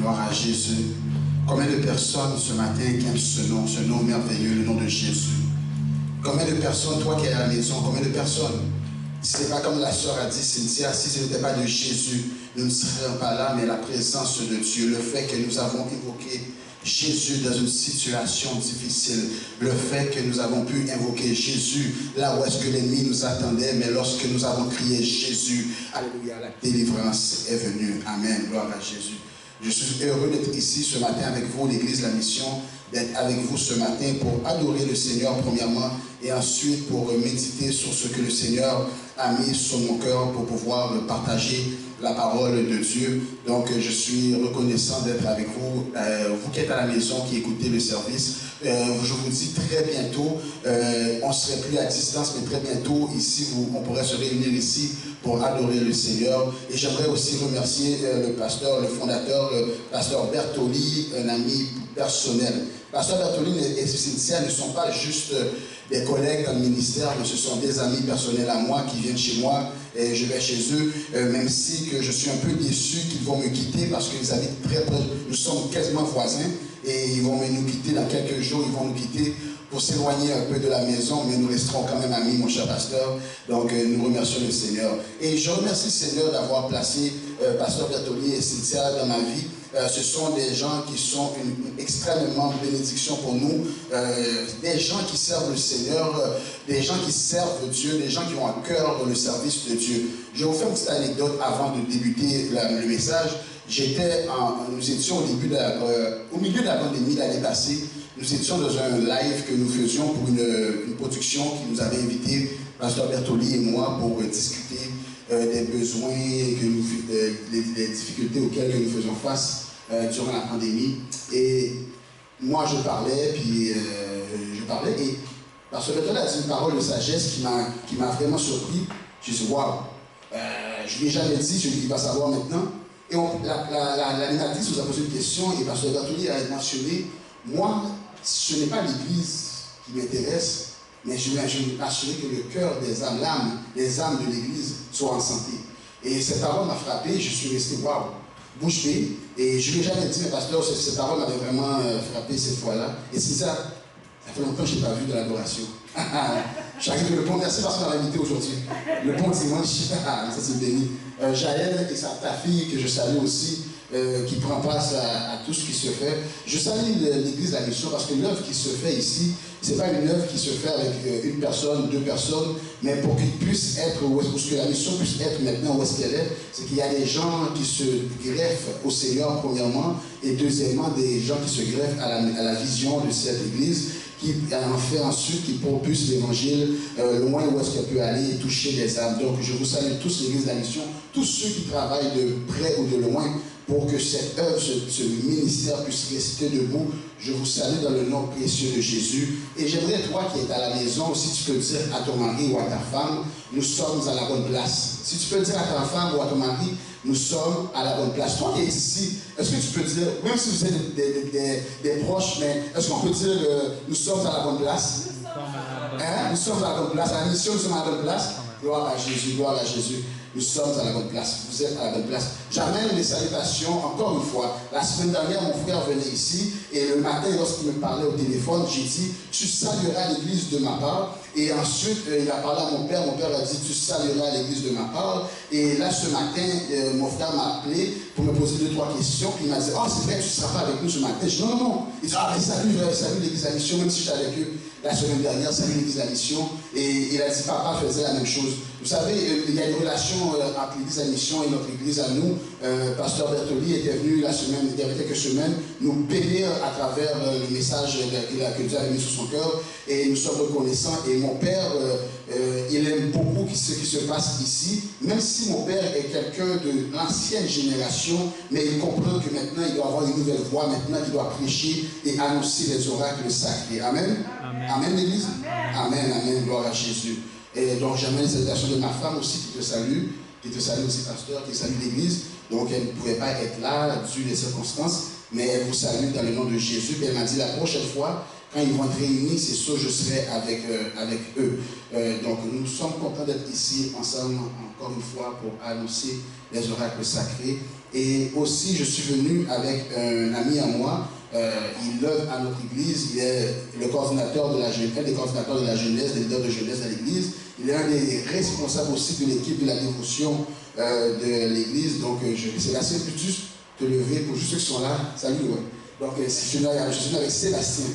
Gloire à Jésus. Combien de personnes ce matin aiment ce nom merveilleux, le nom de Jésus? Combien de personnes, toi qui es à la maison, combien de personnes? Ce n'est pas comme la sœur a dit, Cynthia, si ce n'était pas de Jésus, nous ne serions pas là, mais la présence de Dieu, le fait que nous avons évoqué Jésus dans une situation difficile, le fait que nous avons pu invoquer Jésus là où est-ce que l'ennemi nous attendait, mais lorsque nous avons crié Jésus, alléluia, la délivrance est venue. Amen, gloire à Jésus. Je suis heureux d'être ici ce matin avec vous, l'Église La Mission, d'être avec vous ce matin pour adorer le Seigneur premièrement et ensuite pour méditer sur ce que le Seigneur a mis sur mon cœur pour pouvoir partager la parole de Dieu. Donc je suis reconnaissant d'être avec vous, vous qui êtes à la maison, qui écoutez le service. Je vous dis très bientôt, on ne serait plus à distance, mais très bientôt ici, on pourrait se réunir ici pour adorer le Seigneur. Et j'aimerais aussi remercier le pasteur, le fondateur, le pasteur Bertoli, un ami personnel. Pasteur Bertoli et Cynthia ne sont pas juste des collègues dans le ministère, mais ce sont des amis personnels à moi qui viennent chez moi et je vais chez eux, même si que je suis un peu déçu qu'ils vont me quitter parce qu'ils habitent très près, nous sommes quasiment voisins et ils vont nous quitter dans quelques jours, ils vont nous quitter pour s'éloigner un peu de la maison, mais nous resterons quand même amis, mon cher pasteur. Donc nous remercions le Seigneur. Et je remercie le Seigneur d'avoir placé pasteur Bertoli et Cynthia dans ma vie. Ce sont des gens qui sont une extrêmement bénédiction pour nous, des gens qui servent le Seigneur, des gens qui servent Dieu, des gens qui ont à cœur dans le service de Dieu. Je vais vous faire une petite anecdote avant de débuter le message. Nous étions au milieu de la pandémie l'année passée. Nous étions dans un live que nous faisions pour une production qui nous avait invité, pasteur Bertoli et moi, pour discuter des besoins, des difficultés auxquelles nous faisons face durant la pandémie. Et moi, je parlais, et pasteur Bertoli a dit une parole de sagesse qui m'a vraiment surpris. Je me suis dit, waouh, je ne lui ai jamais dit, il va savoir maintenant. Et l'animatrice nous a posé une question, et pasteur Bertoli a mentionné, moi, ce n'est pas l'Église qui m'intéresse, mais je veux m'assurer que le cœur des âmes, les âmes de l'Église soient en santé. Et cette parole m'a frappé, je suis resté, waouh, bouche bée. Et je ne l'ai jamais dit, mais pasteur, cette parole m'avait vraiment frappé cette fois-là. Et c'est ça, ça fait longtemps que je n'ai pas vu de l'adoration. J'arrive le bon, merci parce qu'on m'a invité aujourd'hui. Le bon dimanche, ça c'est béni. Jaël et ta fille, que je salue aussi, qui prend place à tout ce qui se fait. Je salue l'Église La Mission parce que l'œuvre qui se fait ici, ce n'est pas une œuvre qui se fait avec une personne, deux personnes, mais pour qu'il puisse être, pour que la mission puisse être maintenant où est-ce qu'elle est, c'est qu'il y a des gens qui se greffent au Seigneur premièrement, et deuxièmement des gens qui se greffent à la vision de cette Église, qui en fait ensuite, qui propulse l'Évangile loin où est-ce qu'elle peut aller et toucher les âmes. Donc je vous salue tous l'Église de la Mission, tous ceux qui travaillent de près ou de loin pour que cette œuvre, ce ministère puisse rester debout. Je vous salue dans le nom précieux de Jésus. Et j'aimerais, toi qui es à la maison, si tu peux dire à ton mari ou à ta femme, nous sommes à la bonne place. Si tu peux dire à ta femme ou à ton mari, nous sommes à la bonne place. Toi qui es ici, est-ce que tu peux dire, même si vous êtes des proches, mais est-ce qu'on peut dire nous sommes à la bonne place? Nous sommes à la bonne place. À la mission, nous sommes à la bonne place. Gloire à Jésus, gloire à Jésus. Nous sommes à la bonne place. Vous êtes à la bonne place. J'amène les salutations encore une fois. La semaine dernière, mon frère venait ici et le matin, lorsqu'il me parlait au téléphone, j'ai dit, tu salueras l'église de ma part. Et ensuite, il a parlé à mon père. Mon père a dit, tu salueras l'église de ma part. Et là, ce matin, mon frère m'a appelé pour me poser 2-3 questions. Puis il m'a dit, oh, c'est vrai que tu ne seras pas avec nous ce matin. Je dis, non, non. Il dit, ah, mais salut l'église de la mission, même si j'étais avec eux la semaine dernière, salut l'église de la mission. Et il a dit, papa faisait la même chose. Vous savez, il y a une relation entre l'église de la mission et notre église à nous. Pasteur Bertoli était venu il y avait quelques semaines, nous bénir à travers le message que Dieu a mis sur son cœur. Et nous sommes reconnaissants. Et mon père, il aime beaucoup ce qui se passe ici. Même si mon père est quelqu'un de l'ancienne génération, mais il comprend que maintenant, il doit avoir une nouvelle voix. Maintenant, il doit prêcher et annoncer les oracles sacrés. Amen. Amen, Amen l'église. Amen, amen. Gloire à Jésus. Et donc, j'amène les salutations de ma femme aussi qui te salue aussi, pasteur, qui salue l'église. Donc, elle ne pouvait pas être là, dû les circonstances, mais elle vous salue dans le nom de Jésus. Et elle m'a dit la prochaine fois, quand ils vont être réunis, c'est sûr, je serai avec eux. Donc, nous sommes contents d'être ici ensemble, encore une fois, pour annoncer les oracles sacrés. Et aussi, je suis venu avec un ami à moi. Il œuvre à notre église. Il est le coordinateur de la jeunesse, un des coordinateurs de la jeunesse, des leaders de jeunesse de l'église. Il est un des responsables aussi de l'équipe de la dévotion de l'église. Donc, Sébastien, peux-tu te lever pour juste ceux qui sont là? Salut, ouais. Donc, je suis venu avec Sébastien.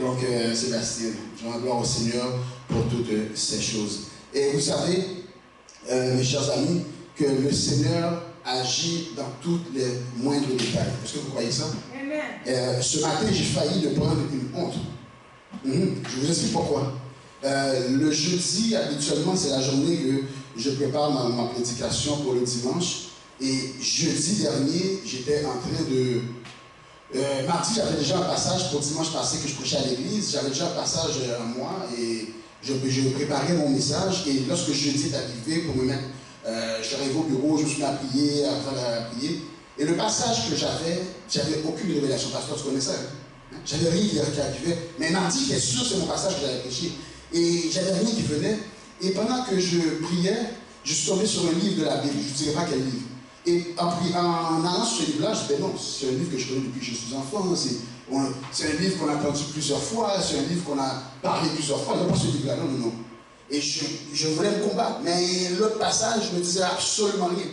Donc, Sébastien, je rends gloire au Seigneur pour toutes ces choses. Et vous savez, mes chers amis, que le Seigneur agit dans tous les moindres détails. Est-ce que vous croyez ça? Amen. Ce matin, j'ai failli de prendre une honte. Je vous explique pourquoi. Le jeudi, habituellement, c'est la journée que je prépare ma prédication pour le dimanche. Et jeudi dernier, j'étais en train de... mardi, j'avais déjà un passage pour dimanche passé que je prêchais à l'église. J'avais déjà un passage à moi et je préparais mon message. Et lorsque jeudi est arrivé pour me mettre... je suis arrivé au bureau, je me suis mis à prier, à prier. Et le passage que j'avais aucune révélation. Pasteur, tu connais ça, hein? J'avais rien qui arrivait. Mais mardi, j'étais sûr que c'est mon passage que j'allais prêcher. Et j'avais rien qui venait. Et pendant que je priais, je suis tombé sur un livre de la Bible. Je ne dirais pas quel livre. Et en allant sur ce livre-là, je disais non, c'est un livre que je connais depuis que je suis enfant. C'est un livre qu'on a entendu plusieurs fois, c'est un livre qu'on a parlé plusieurs fois. Non, pas ce livre-là, non, non, non. Et je voulais me combattre. Mais l'autre passage ne me disait absolument rien.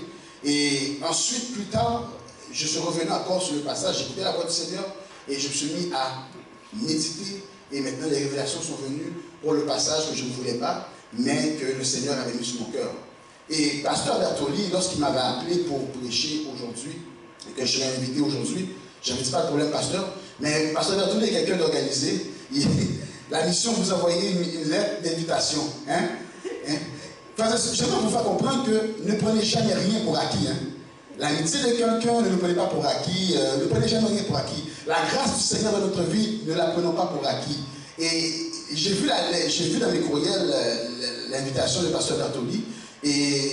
Et ensuite, plus tard, je suis revenu encore sur le passage, j'écoutais la voix du Seigneur et je me suis mis à méditer. Et maintenant, les révélations sont venues pour le passage que je ne voulais pas, mais que le Seigneur avait mis sur mon cœur. Et Pasteur Bertoli, lorsqu'il m'avait appelé pour prêcher aujourd'hui, et que je serais invité aujourd'hui, j'avais dit pas de problème, Pasteur, mais Pasteur Bertoli est quelqu'un d'organisé. La mission vous envoyez une lettre d'invitation. J'aimerais vous faire comprendre que ne prenez jamais rien pour acquis. L'amitié de quelqu'un, ne le prenez pas pour acquis. Ne prenez jamais rien pour acquis. La grâce du Seigneur dans notre vie, ne la prenons pas pour acquis. Et j'ai vu dans mes courriels l'invitation de Pasteur Bertoli et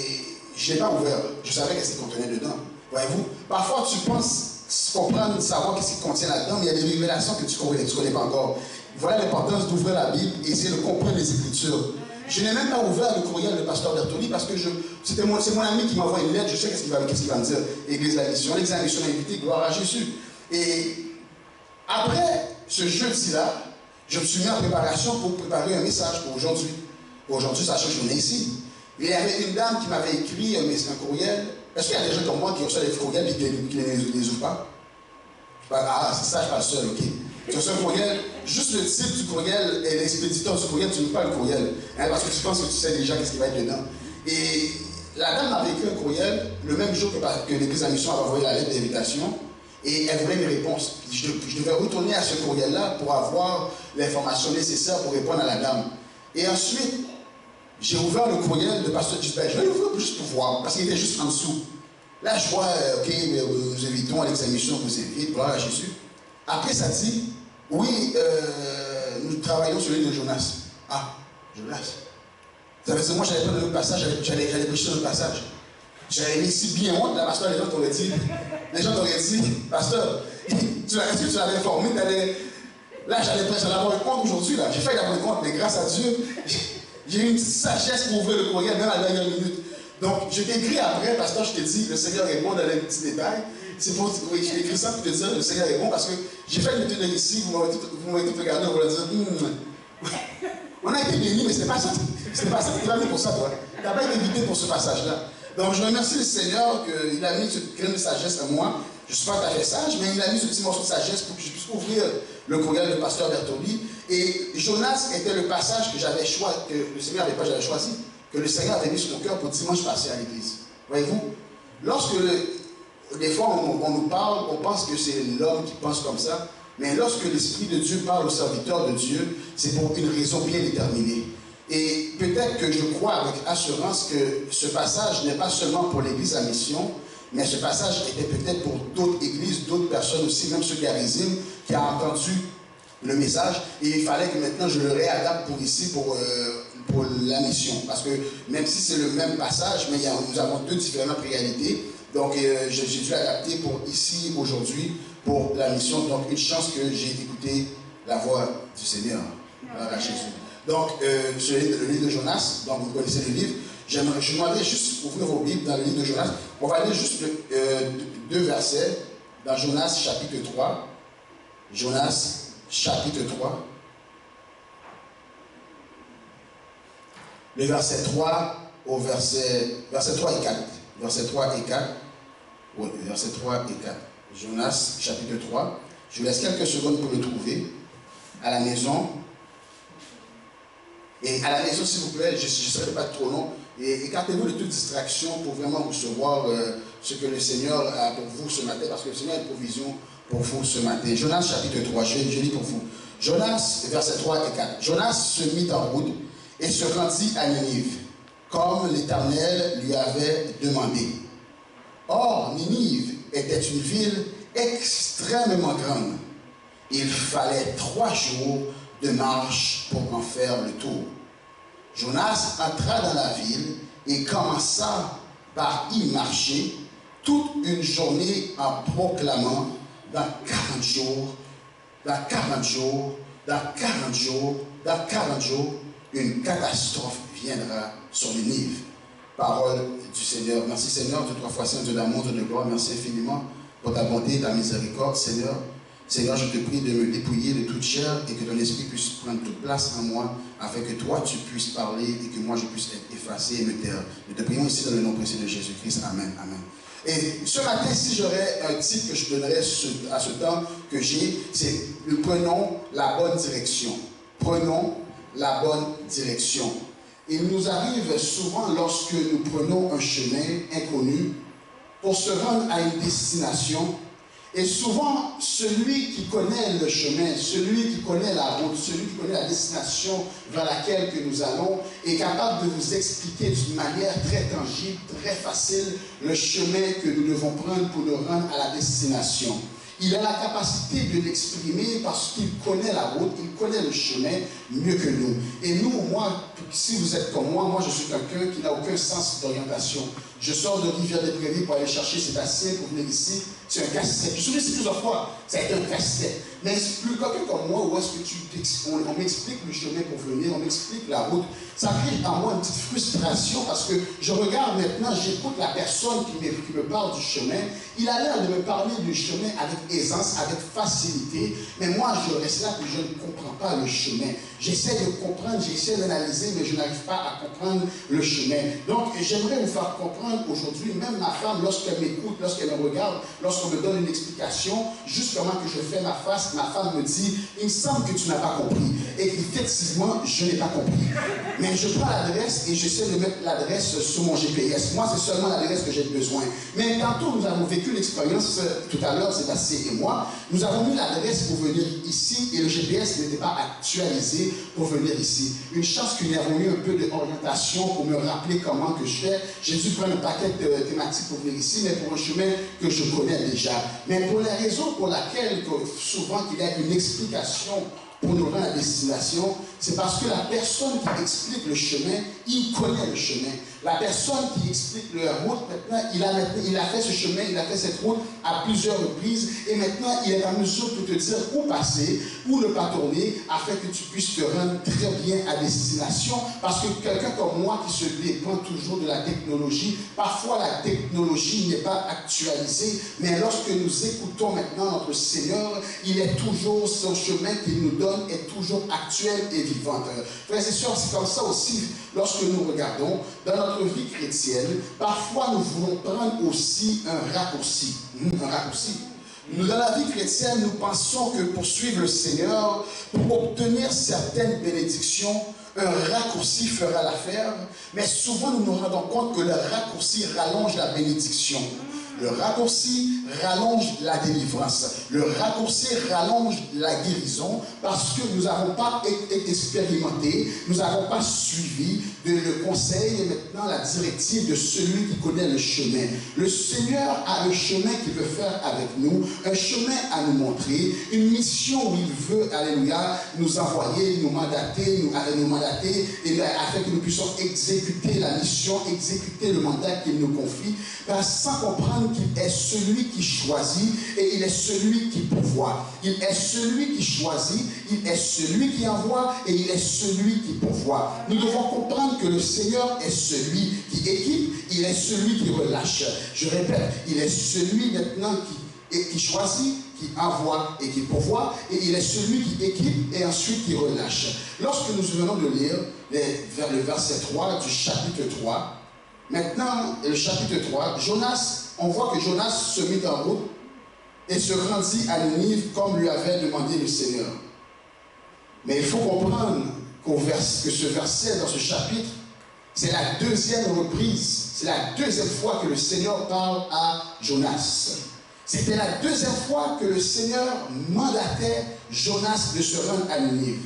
je ne l'ai pas ouvert. Je savais qu'est-ce qu'il contenait dedans. Voyez-vous, parfois tu penses comprendre, savoir qu'est-ce qu'il contient là-dedans, mais il y a des révélations que tu ne connais pas encore. Voilà l'importance d'ouvrir la Bible et essayer de comprendre les Écritures. Je n'ai même pas ouvert le courriel de Pasteur Bertoli parce que c'est mon ami qui m'envoie une lettre, je sais qu'est-ce qu'il va me dire. Église la mission, l'église la mission invité, gloire à Jésus. Et après ce jeudi-là, je me suis mis en préparation pour préparer un message pour aujourd'hui. Pour aujourd'hui, sachant que je venais ici. Il y avait une dame qui m'avait écrit un courriel. Est-ce qu'il y a des gens comme moi qui reçoivent des courriels et qui ne les ouvrent pas? Ah, c'est ça, je parle seul, ok. Tu reçois un courriel, juste le titre du courriel et l'expéditeur du courriel, tu n'ouvres pas le courriel. Parce que tu penses que tu sais déjà qu'est-ce qui va être dedans. Et la dame m'avait écrit un courriel le même jour que l'église de la mission avait envoyé la lettre d'invitation. Et elle voulait une réponse. Je devais retourner à ce courriel-là pour avoir l'information nécessaire pour répondre à la dame. Et ensuite, j'ai ouvert le courriel de Pasteur Gisbert. Je vais l'ouvrir juste pour voir, parce qu'il était juste en dessous. Là, je vois, ok, nous invitons à l'examination, vous invite, gloire à Jésus. Après, ça dit, oui, nous travaillons sur l'île de Jonas. Ah, Jonas. Ça veut dire, moi, j'allais prendre le passage, j'allais prêcher le passage. J'avais mis si bien honte, là, pasteur, les gens t'auraient dit, pasteur, est-ce que tu l'avais informé, là, j'allais avoir une compte aujourd'hui, là. J'ai failli avoir une compte, mais grâce à Dieu, j'ai eu une petite sagesse pour ouvrir le courriel, même à la dernière minute. Donc, je t'ai écrit après, pasteur, je t'ai dit, le Seigneur répond dans les petits détails. C'est pour, oui, j'ai écrit ça pour te dire, le Seigneur répond, parce que j'ai fait une étude ici, vous m'avez tout regardé, on va dire, on a été bénis, mais ce n'est pas ça. Ce n'est pas ça que tu vas venir pour ça, toi. Tu n'as pas été invité pour ce passage-là. Donc, je remercie le Seigneur qu'il a mis ce grain de sagesse à moi. Je ne suis pas tout à fait sage, mais il a mis ce petit morceau de sagesse pour que je puisse ouvrir le courriel de Pasteur Bertoli. Et Jonas était le passage que j'avais choisi, que le Seigneur n'avait pas j'avais choisi, que le Seigneur avait mis sur mon cœur pour dimanche passé à l'église. Voyez-vous, lorsque des fois on nous parle, on pense que c'est l'homme qui pense comme ça, mais lorsque l'Esprit de Dieu parle aux serviteurs de Dieu, c'est pour une raison bien déterminée. Et peut-être que je crois avec assurance que ce passage n'est pas seulement pour l'Église à mission, mais ce passage était peut-être pour d'autres églises, d'autres personnes aussi, même ceux qui arrivent, qui ont entendu le message. Et il fallait que maintenant je le réadapte pour ici, pour la mission. Parce que même si c'est le même passage, mais nous avons deux différentes réalités. Donc j'ai dû l'adapter pour ici, aujourd'hui, pour la mission. Donc une chance que j'ai écouté la voix du Seigneur. Gloire à Jésus. Donc, le livre de Jonas, donc vous connaissez le livre. Je demanderais juste ouvrir vos Bibles dans le livre de Jonas. On va lire juste deux versets dans Jonas chapitre 3. Jonas chapitre 3. Le verset 3 au verset 3 et 4. Verset 3 et 4. Oui, verset 3 et 4. Jonas chapitre 3. Je vous laisse quelques secondes pour le trouver. À la maison. Et à la maison, s'il vous plaît, je ne serai pas trop long. Et écartez-vous de toute distraction pour vraiment recevoir ce que le Seigneur a pour vous ce matin, parce que le Seigneur a une provision pour vous ce matin. Jonas chapitre 3, je lis pour vous. Jonas, verset 3 et 4. Jonas se mit en route et se rendit à Ninive, comme l'Éternel lui avait demandé. Or, Ninive était une ville extrêmement grande. Il fallait 3 jours de marche pour en faire le tour. Jonas entra dans la ville et commença par y marcher toute une journée en proclamant dans 40 jours, dans 40 jours, dans 40 jours, dans 40 jours, une catastrophe viendra sur Ninive. Parole du Seigneur. Merci Seigneur, de 3 fois Saint, Dieu d'amour, Dieu de gloire. Merci infiniment pour ta bonté et ta miséricorde, Seigneur. Seigneur, je te prie de me dépouiller de toute chair et que ton esprit puisse prendre toute place en moi, afin que toi tu puisses parler et que moi je puisse être effacé et me taire. Nous te prions ici dans le nom précieux de Jésus-Christ. Amen. Amen. Et ce matin, si j'aurais un titre que je donnerais à ce temps que j'ai, c'est « Prenons la bonne direction ». Prenons la bonne direction. Il nous arrive souvent lorsque nous prenons un chemin inconnu pour se rendre à une destination. Et souvent, celui qui connaît le chemin, celui qui connaît la route, celui qui connaît la destination vers laquelle que nous allons, est capable de vous expliquer d'une manière très tangible, très facile, le chemin que nous devons prendre pour nous rendre à la destination. Il a la capacité de l'exprimer parce qu'il connaît la route, il connaît le chemin mieux que nous. Et nous, moi, si vous êtes comme moi je suis quelqu'un qui n'a aucun sens d'orientation. Je sors de Rivière-des-Prairies pour aller chercher Sébastien pour venir ici. C'est un casse-tête. Je suis ici plusieurs fois. Ça a été un casse-tête. Mais plus quelqu'un comme moi, où est-ce que on m'explique le chemin pour venir, on m'explique la route. Ça crée en moi une petite frustration parce que je regarde maintenant, j'écoute la personne qui me parle du chemin. Il a l'air de me parler du chemin avec aisance, avec facilité. Mais moi, je reste là et je ne comprends pas le chemin. J'essaie de comprendre, j'essaie d'analyser, mais je n'arrive pas à comprendre le chemin. Donc, j'aimerais vous faire comprendre aujourd'hui, même ma femme, lorsqu'elle m'écoute, lorsqu'elle me regarde, lorsqu'on me donne une explication, juste comment que je fais ma face, ma femme me dit, il me semble que tu n'as pas compris. Et effectivement, je n'ai pas compris. Mais je prends l'adresse et j'essaie de mettre l'adresse sur mon GPS. Moi, c'est seulement l'adresse que j'ai besoin. Mais tantôt, nous avons vécu l'expérience, tout à l'heure, Sébastien et moi, nous avons mis l'adresse pour venir ici et le GPS n'était pas actualisé pour venir ici. Une chance que nous avons eu un peu d'orientation pour me rappeler comment que je fais. J'ai dû prendre un paquet de thématiques pour venir ici, mais pour un chemin que je connais déjà. Mais pour la raison pour laquelle souvent il y a une explication pour nous rendre à la destination, c'est parce que la personne qui explique le chemin, il connaît le chemin. La personne qui explique la route, maintenant, il a fait ce chemin, il a fait cette route à plusieurs reprises, et maintenant, il est en mesure de te dire où passer, où ne pas tourner, afin que tu puisses te rendre très bien à destination. Parce que quelqu'un comme moi qui se dépend toujours de la technologie, parfois la technologie n'est pas actualisée, mais lorsque nous écoutons maintenant notre Seigneur, il est toujours, son chemin qu'il nous donne est toujours actuel et vivant. Frères et sœurs, c'est comme ça aussi, lorsque nous regardons dans notre vie chrétienne, parfois nous voulons prendre aussi un raccourci. Un raccourci. Nous, dans la vie chrétienne, nous pensons que pour suivre le Seigneur, pour obtenir certaines bénédictions, un raccourci fera l'affaire, mais souvent nous nous rendons compte que le raccourci rallonge la bénédiction. Le raccourci rallonge la délivrance. Le raccourci rallonge la guérison parce que nous n'avons pas expérimenté, nous n'avons pas suivi le conseil et maintenant la directive de celui qui connaît le chemin. Le Seigneur a un chemin qu'il veut faire avec nous, un chemin à nous montrer, une mission où il veut, alléluia, nous envoyer, nous mandater, et afin que nous puissions exécuter la mission, exécuter le mandat qu'il nous confie, sans comprendre qu'il est celui qui qui choisit et il est celui qui pourvoit. Il est celui qui choisit, il est celui qui envoie et il est celui qui pourvoit. Nous devons comprendre que le Seigneur est celui qui équipe, il est celui qui relâche. Je répète, il est celui maintenant qui choisit, qui envoie et qui pourvoit, et il est celui qui équipe et ensuite qui relâche. Lorsque nous venons de lire vers le verset 3 du chapitre 3, maintenant, le chapitre 3, on voit que Jonas se mit en route et se rendit à Ninive comme lui avait demandé le Seigneur. Mais il faut comprendre que ce verset dans ce chapitre, c'est la deuxième reprise, c'est la deuxième fois que le Seigneur parle à Jonas. C'était la deuxième fois que le Seigneur mandatait Jonas de se rendre à Ninive.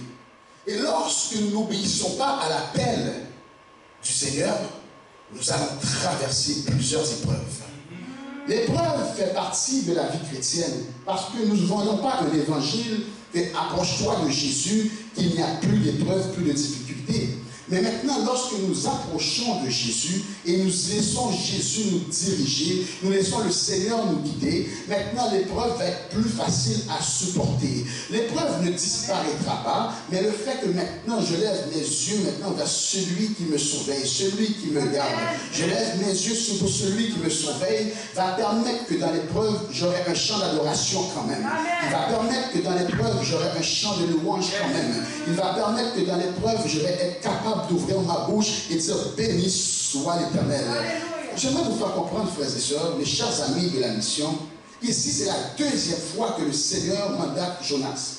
Et lorsque nous n'obéissons pas à l'appel du Seigneur, nous allons traverser plusieurs épreuves. L'épreuve fait partie de la vie chrétienne parce que nous ne vendons pas un évangile et approche-toi de Jésus, qu'il n'y a plus d'épreuves, plus de difficultés. Mais maintenant, lorsque nous approchons de Jésus et nous laissons Jésus nous diriger, nous laissons le Seigneur nous guider, maintenant l'épreuve va être plus facile à supporter. L'épreuve ne disparaîtra pas, mais le fait que maintenant je lève mes yeux maintenant vers celui qui me surveille, celui qui me garde, je lève mes yeux sur celui qui me surveille, va permettre que dans l'épreuve, j'aurai un chant d'adoration quand même. Il va permettre que dans l'épreuve, j'aurai un chant de louange quand même. Il va permettre que dans l'épreuve, je vais être capable d'ouvrir ma bouche et dire béni soit l'Éternel. J'aimerais vous faire comprendre, frères et sœurs, mes chers amis de la mission, ici c'est la deuxième fois que le Seigneur mandate Jonas.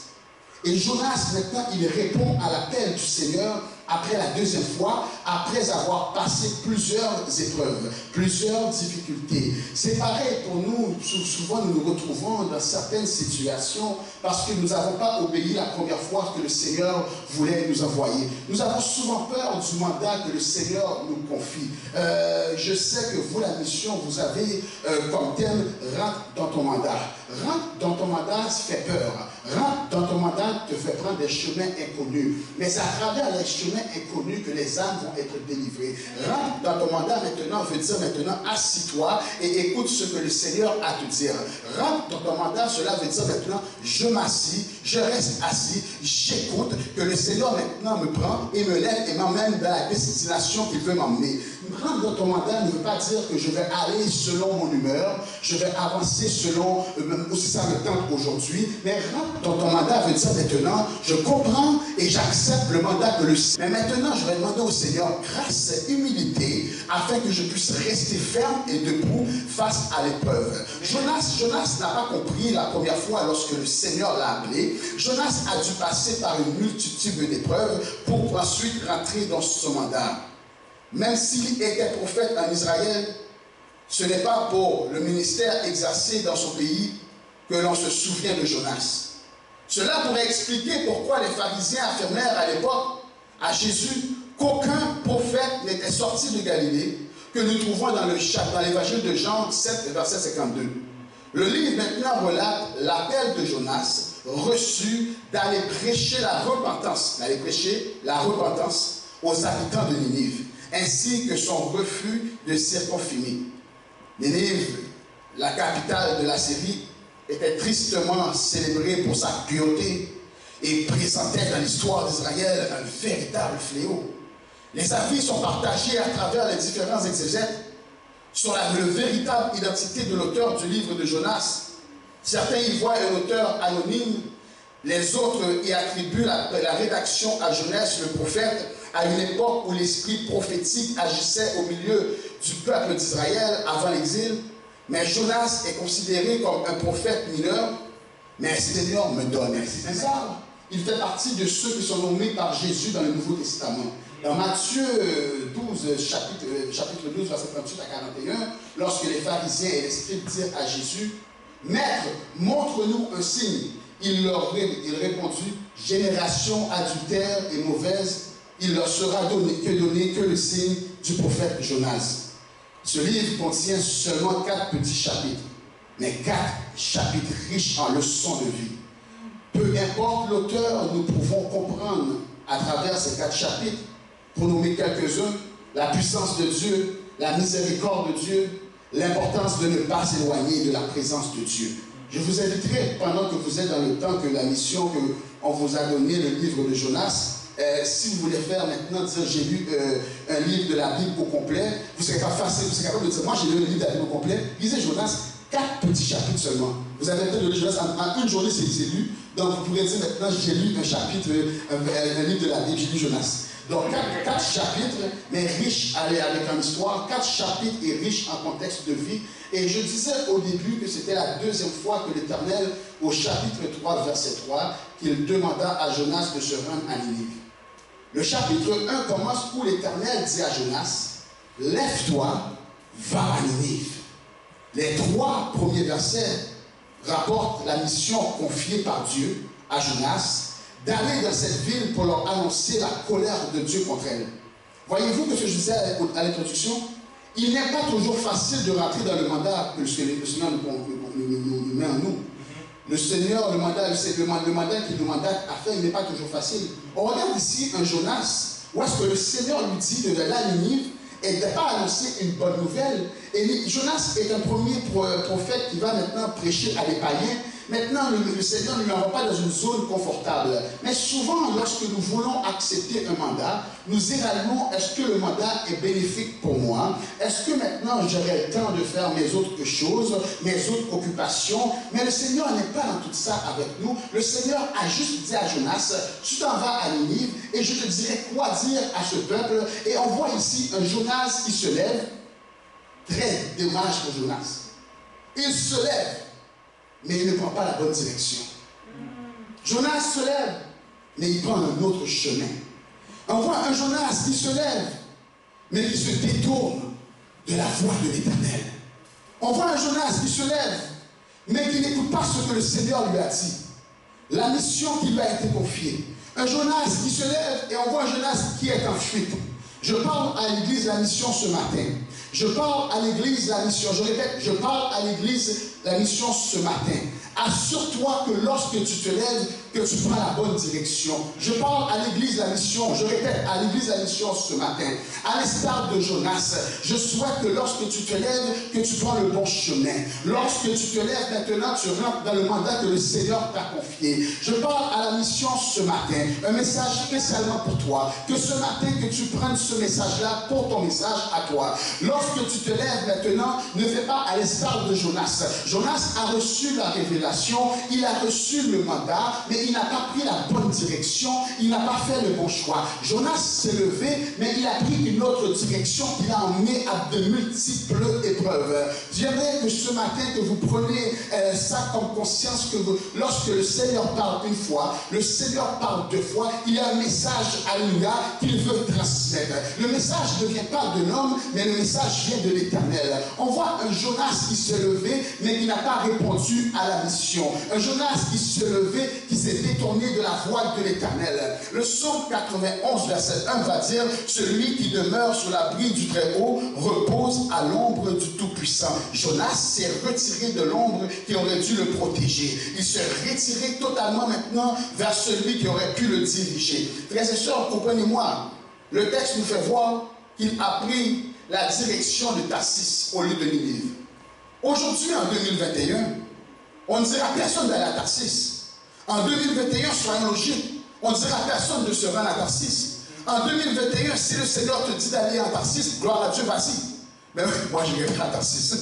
Et Jonas, maintenant, il répond à l'appel du Seigneur après la deuxième fois, après avoir passé plusieurs épreuves, plusieurs difficultés. C'est pareil pour nous, souvent nous nous retrouvons dans certaines situations parce que nous n'avons pas obéi la première fois que le Seigneur voulait nous envoyer. Nous avons souvent peur du mandat que le Seigneur nous confie. Je sais que vous, la mission, vous avez comme thème « Rentre dans ton mandat ». Rentre dans ton mandat fait peur. Rentre dans ton mandat te fait prendre des chemins inconnus. Mais c'est à travers les chemins inconnus que les âmes vont être délivrées. Rentre dans ton mandat maintenant veut dire maintenant assis-toi et écoute ce que le Seigneur a à te dire. Rentre dans ton mandat, cela veut dire maintenant je m'assis, je reste assis, j'écoute que le Seigneur maintenant me prend et me lève et m'emmène dans la destination qu'il veut m'emmener. Rentre dans ton mandat ne veut pas dire que je vais aller selon mon humeur, je vais avancer selon aussi ça me tente aujourd'hui, mais rentre dans ton mandat veut dire maintenant je comprends et j'accepte le mandat que le Seigneur. Mais maintenant je vais demander au Seigneur grâce et humilité afin que je puisse rester ferme et debout face à l'épreuve. Jonas n'a pas compris la première fois lorsque le Seigneur l'a appelé. Jonas a dû passer par une multitude d'épreuves pour ensuite rentrer dans son mandat. Même s'il était prophète en Israël, ce n'est pas pour le ministère exercé dans son pays que l'on se souvient de Jonas. Cela pourrait expliquer pourquoi les pharisiens affirmèrent à l'époque à Jésus qu'aucun prophète n'était sorti de Galilée, que nous trouvons dans l'évangile de Jean 7, verset 52. Le livre maintenant relate l'appel de Jonas reçu d'aller prêcher la repentance, aux habitants de Ninive, ainsi que son refus de circonfiner. Ninive, la capitale de la Syrie, était tristement célébrée pour sa pureté et présentait dans l'histoire d'Israël un véritable fléau. Les avis sont partagés à travers les différents exégètes sur la véritable identité de l'auteur du livre de Jonas. Certains y voient un auteur anonyme, les autres y attribuent la rédaction à Jonas, le prophète, à une époque où l'esprit prophétique agissait au milieu du peuple d'Israël avant l'exil. Mais Jonas est considéré comme un prophète mineur, mais le Seigneur me donne. C'est ça. Il fait partie de ceux qui sont nommés par Jésus dans le Nouveau Testament. Dans Matthieu 12, chapitre 12, verset 38 à 41, lorsque les pharisiens et les scribes dirent à Jésus, « Maître, montre-nous un signe. » Il répondit, « Génération adultère et mauvaise, il leur sera donné que le signe du prophète Jonas. » Ce livre contient seulement 4 petits chapitres, mais 4 chapitres riches en leçons de vie. Peu importe l'auteur, nous pouvons comprendre à travers ces 4 chapitres, pour nommer quelques-uns, la puissance de Dieu, la miséricorde de Dieu, l'importance de ne pas s'éloigner de la présence de Dieu. Je vous inviterai, pendant que vous êtes dans le temps que la mission qu'on vous a donné, le livre de Jonas, si vous voulez faire maintenant, dire j'ai lu un livre de la Bible au complet, vous serez capable de dire, moi j'ai lu le livre de la Bible au complet, lisez Jonas, 4 petits chapitres seulement. Vous avez peut-être lu Jonas en une journée, c'est lu. Donc vous pourrez dire maintenant, j'ai lu un chapitre, un livre de la Bible, j'ai lu Jonas. Donc 4 chapitres, mais riches avec une histoire, 4 chapitres et riches en contexte de vie. Et je disais au début que c'était la deuxième fois que l'Éternel, au chapitre 3, verset 3, qu'il demanda à Jonas de se rendre à Ninive. Le chapitre 1 commence où l'Éternel dit à Jonas, lève-toi, va à Ninive. Les 3 premiers versets rapportent la mission confiée par Dieu à Jonas, d'aller dans cette ville pour leur annoncer la colère de Dieu contre elle. Voyez-vous que ce que je disais à l'introduction, il n'est pas toujours facile de rentrer dans le mandat que le Seigneur nous met en nous. Le Seigneur, le mandat qu'il nous mandate à faire, il n'est pas toujours facile. On regarde ici un Jonas, où est-ce que le Seigneur lui dit de aller à Ninive et de ne pas annoncer une bonne nouvelle. Et Jonas est un premier prophète qui va maintenant prêcher à des païens. Maintenant, le Seigneur ne nous envoie pas dans une zone confortable. Mais souvent, lorsque nous voulons accepter un mandat, nous évaluons, est-ce que le mandat est bénéfique pour moi? Est-ce que maintenant j'aurai le temps de faire mes autres choses, mes autres occupations? Mais le Seigneur n'est pas dans tout ça avec nous. Le Seigneur a juste dit à Jonas, tu t'en vas à Ninive et je te dirai quoi dire à ce peuple. Et on voit ici un Jonas qui se lève. Très dommage pour Jonas. Il se lève, mais il ne prend pas la bonne direction. Jonas se lève, mais il prend un autre chemin. On voit un Jonas qui se lève, mais qui se détourne de la voie de l'Éternel. On voit un Jonas qui se lève, mais qui n'écoute pas ce que le Seigneur lui a dit. La mission qui lui a été confiée. Un Jonas qui se lève, et on voit un Jonas qui est en fuite. Je parle à l'église la mission ce matin. Je parle à l'église la mission. Je répète, je parle à l'église la mission ce matin. Assure-toi que lorsque tu te lèves, que tu prends la bonne direction. Je parle à l'église la mission. Je répète, à l'église la mission ce matin. À l'instar de Jonas, je souhaite que lorsque tu te lèves, que tu prends le bon chemin. Lorsque tu te lèves maintenant, tu rentres dans le mandat que le Seigneur t'a confié. Je parle à la mission ce matin. Un message spécialement pour toi. Que ce matin, que tu prennes ce message-là pour ton message à toi. Lorsque tu te lèves maintenant, ne fais pas à l'instar de Jonas. Jonas a reçu la révélation, il a reçu le mandat, mais il n'a pas pris la bonne direction, il n'a pas fait le bon choix. Jonas s'est levé, mais il a pris une autre direction qui l'a emmené à de multiples épreuves. J'aimerais que ce matin, que vous preniez ça comme conscience, que lorsque le Seigneur parle une fois, le Seigneur parle 2 fois, il y a un message, alléluia, qu'il veut transmettre. Le message ne vient pas de l'homme, mais le message vient de l'Éternel. On voit un Jonas qui s'est levé, mais qui n'a pas répondu à la mission. Un Jonas qui s'est levé, qui s'est détourné de la voie de l'Éternel. Le psaume 91, verset 1 va dire, celui qui demeure sous l'abri du Très-Haut repose à l'ombre du Tout-Puissant. Jonas s'est retiré de l'ombre qui aurait dû le protéger. Il s'est retiré totalement maintenant vers celui qui aurait pu le diriger. Frères et sœurs, comprenez-moi, le texte nous fait voir qu'il a pris la direction de Tarsis au lieu de Ninive. Aujourd'hui, en 2021, on ne dira à personne d'aller à Tarsis. En 2021, soyons logiques, on ne dira à personne de se rendre à Tarsis. En 2021, si le Seigneur te dit d'aller à Tarsis, gloire à Dieu, vas-y. Mais moi, je n'irai pas à Tarsis.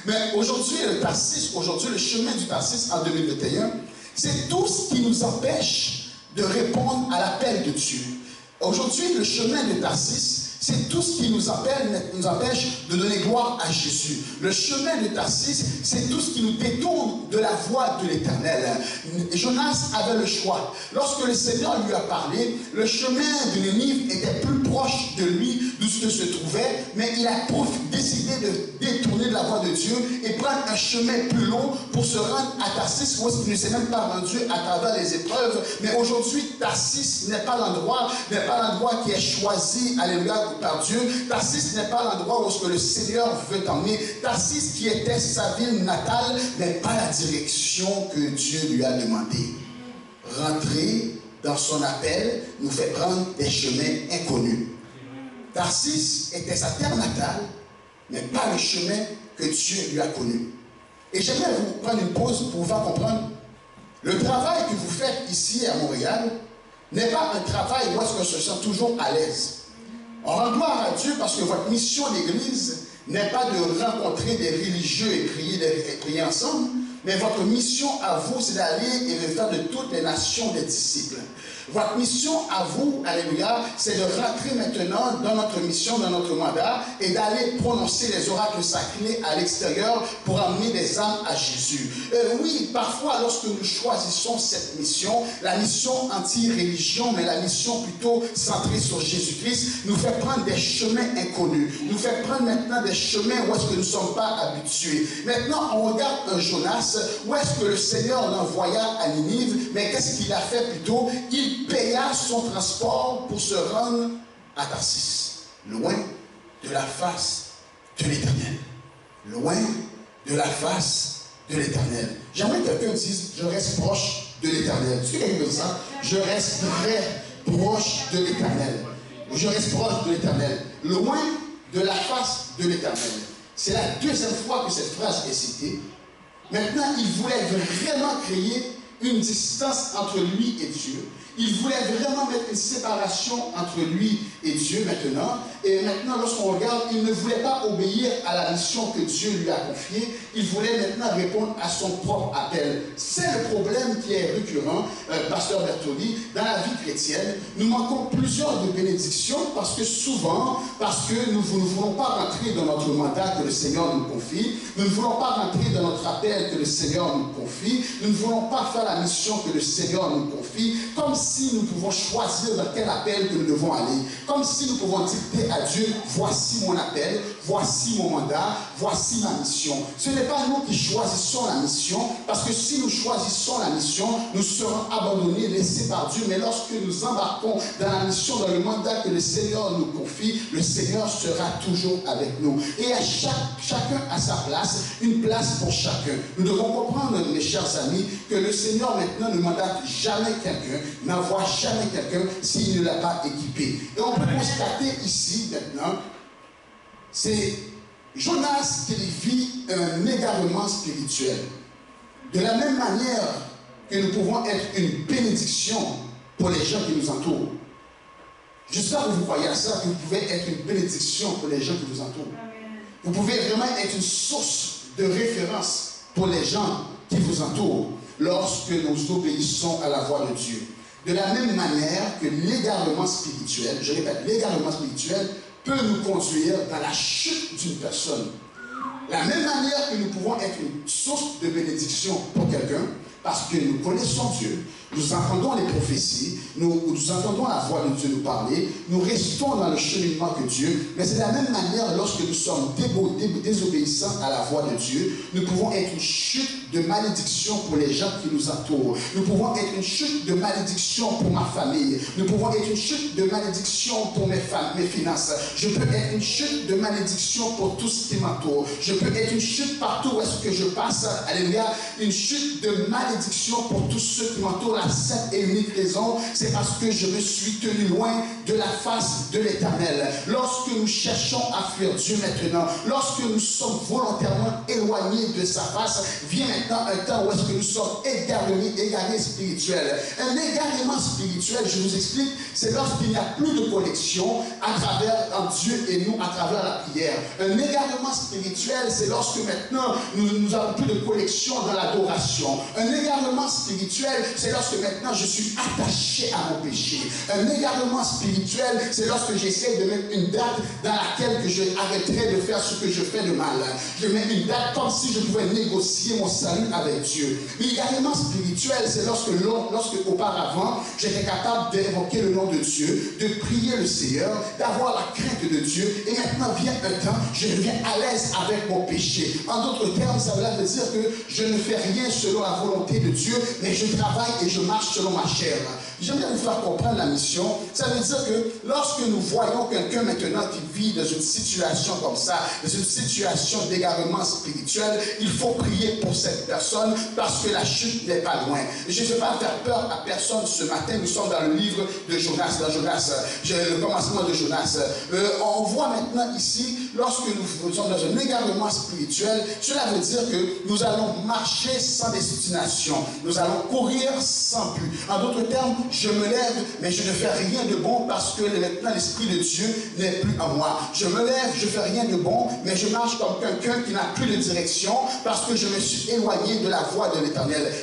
Mais aujourd'hui, le chemin du Tarsis en 2021, c'est tout ce qui nous empêche de répondre à l'appel de Dieu. Aujourd'hui, le chemin de Tarsis, c'est tout ce qui nous empêche de donner gloire à Jésus. Le chemin de Tarsis, c'est tout ce qui nous détourne de la voie de l'Éternel. Jonas avait le choix. Lorsque le Seigneur lui a parlé, le chemin de Ninive était plus proche de lui, d'où il se trouvait, mais il a décidé de détourner de la voie de Dieu et prendre un chemin plus long pour se rendre à Tarsis, où il ne s'est même pas rendu à travers les épreuves. Mais aujourd'hui, Tarsis n'est pas l'endroit qui est choisi, alléluia, par Dieu. Tarsis n'est pas l'endroit où le Seigneur veut t'emmener. Tarsis qui était sa ville natale, n'est pas la direction que Dieu lui a demandé. Rentrer dans son appel nous fait prendre des chemins inconnus. Tarsis était sa terre natale, mais pas le chemin que Dieu lui a connu. Et j'aimerais vous prendre une pause pour vous faire comprendre. Le travail que vous faites ici à Montréal n'est pas un travail où est-ce qu'on se sent toujours à l'aise. On rend gloire à Dieu parce que votre mission d'église n'est pas de rencontrer des religieux et prier ensemble, mais votre mission à vous, c'est d'aller et de faire de toutes les nations des disciples. Votre mission à vous, alléluia, c'est de rentrer maintenant dans notre mission, dans notre mandat, et d'aller prononcer les oracles sacrés à l'extérieur pour amener des âmes à Jésus. Oui, parfois, lorsque nous choisissons cette mission, la mission anti-religion, mais la mission plutôt centrée sur Jésus-Christ, nous fait prendre des chemins inconnus, nous fait prendre maintenant des chemins où est-ce que nous ne sommes pas habitués. Maintenant, on regarde un Jonas, où est-ce que le Seigneur l'envoya à Ninive, mais qu'est-ce qu'il a fait plutôt? Il paya son transport pour se rendre à Tarsis, loin de la face de l'Éternel. Loin de la face de l'Éternel. J'aimerais que quelqu'un dise, je reste proche de l'Éternel. Tu sais quelqu'un dit ça? Je reste très proche de l'Éternel. Je reste proche de l'Éternel. Loin de la face de l'Éternel. C'est la deuxième fois que cette phrase est citée. Maintenant, il voulait vraiment créer une distance entre lui et Dieu. Il voulait vraiment mettre une séparation entre lui et Dieu maintenant. Et maintenant, lorsqu'on regarde, il ne voulait pas obéir à la mission que Dieu lui a confiée. Il voulait maintenant répondre à son propre appel. C'est le problème qui est récurrent, Pasteur Bertoli, dans la vie chrétienne. Nous manquons plusieurs de bénédictions parce que souvent, parce que nous ne voulons pas rentrer dans notre mandat que le Seigneur nous confie. Nous ne voulons pas rentrer dans notre appel que le Seigneur nous confie. Nous ne voulons pas faire la mission que le Seigneur nous confie. Comme si nous pouvons choisir dans quel appel que nous devons aller. Comme si nous pouvons dicter à Dieu, voici mon appel, voici mon mandat, voici ma mission. Ce n'est pas nous qui choisissons la mission, parce que si nous choisissons la mission, nous serons abandonnés, laissés par Dieu. Mais lorsque nous embarquons dans la mission, dans le mandat que le Seigneur nous confie, le Seigneur sera toujours avec nous. Et à chacun à sa place, une place pour chacun. Nous devons comprendre, mes chers amis, que le Seigneur maintenant ne mandate jamais quelqu'un, n'envoie jamais quelqu'un s'il ne l'a pas équipé. Et on peut constater ici maintenant, c'est Jonas qui vit un égarement spirituel. De la même manière que nous pouvons être une bénédiction pour les gens qui nous entourent. J'espère que vous croyez à ça, que vous pouvez être une bénédiction pour les gens qui vous entourent. Vous pouvez vraiment être une source de référence pour les gens qui vous entourent lorsque nous obéissons à la voix de Dieu. De la même manière que l'égarement spirituel, je répète, l'égarement spirituel peut nous conduire dans la chute d'une personne. La même manière que nous pouvons être une source de bénédiction pour quelqu'un, parce que nous connaissons Dieu, nous entendons les prophéties, nous entendons la voix de Dieu nous parler, nous restons dans le cheminement que Dieu, mais c'est de la même manière lorsque nous sommes désobéissants à la voix de Dieu, nous pouvons être une chute de malédiction pour les gens qui nous entourent. Nous pouvons être une chute de malédiction pour ma famille. Nous pouvons être une chute de malédiction pour mes finances. Je peux être une chute de malédiction pour tout ce qui m'entoure. Je peux être une chute partout où est-ce que je passe. Alléluia. Une chute de malédiction pour tous ceux qui m'entourent. La seule et unique raison, c'est parce que je me suis tenu loin de la face de l'Éternel. Lorsque nous cherchons à fuir Dieu maintenant, lorsque nous sommes volontairement éloignés de sa face, vient maintenant un temps où est-ce que nous sommes égarés spirituels. Un égarement spirituel, je vous explique, c'est lorsqu'il n'y a plus de connexion entre Dieu et nous à travers la prière. Un égarement spirituel, c'est lorsque maintenant nous n'avons plus de connexion dans l'adoration. Un égarement spirituel, c'est lorsque maintenant je suis attaché à mon péché. Un égarement spirituel, c'est lorsque j'essaie de mettre une date dans laquelle que je arrêterai de faire ce que je fais de mal. Je mets une date comme si je pouvais négocier mon salut avec Dieu. L'égarement spirituel, c'est lorsque auparavant, j'étais capable d'évoquer le nom de Dieu, de prier le Seigneur, d'avoir la crainte de Dieu, et maintenant vient un temps, je deviens à l'aise avec mon péché. En d'autres termes, ça veut dire que je ne fais rien selon la volonté de Dieu, mais je travaille et je marche selon ma chair. j'aimerais vous faire comprendre la mission. Ça veut dire que lorsque nous voyons quelqu'un maintenant qui vit dans une situation comme ça, dans une situation d'égarement spirituel, il faut prier pour cette personne parce que la chute n'est pas loin. Je ne veux pas faire peur à personne ce matin. Nous sommes dans le livre de Jonas, le commencement de Jonas. On voit maintenant ici, lorsque nous sommes dans un égarement spirituel, cela veut dire que nous allons marcher sans destination. Nous allons courir sans but. En d'autres termes, je me lève, mais je ne fais rien de bon parce que maintenant l'Esprit de Dieu n'est plus en moi. Je me lève, je ne fais rien de bon, mais je marche comme quelqu'un qui n'a plus de direction parce que je me suis éloigné de la voie de l'Éternel.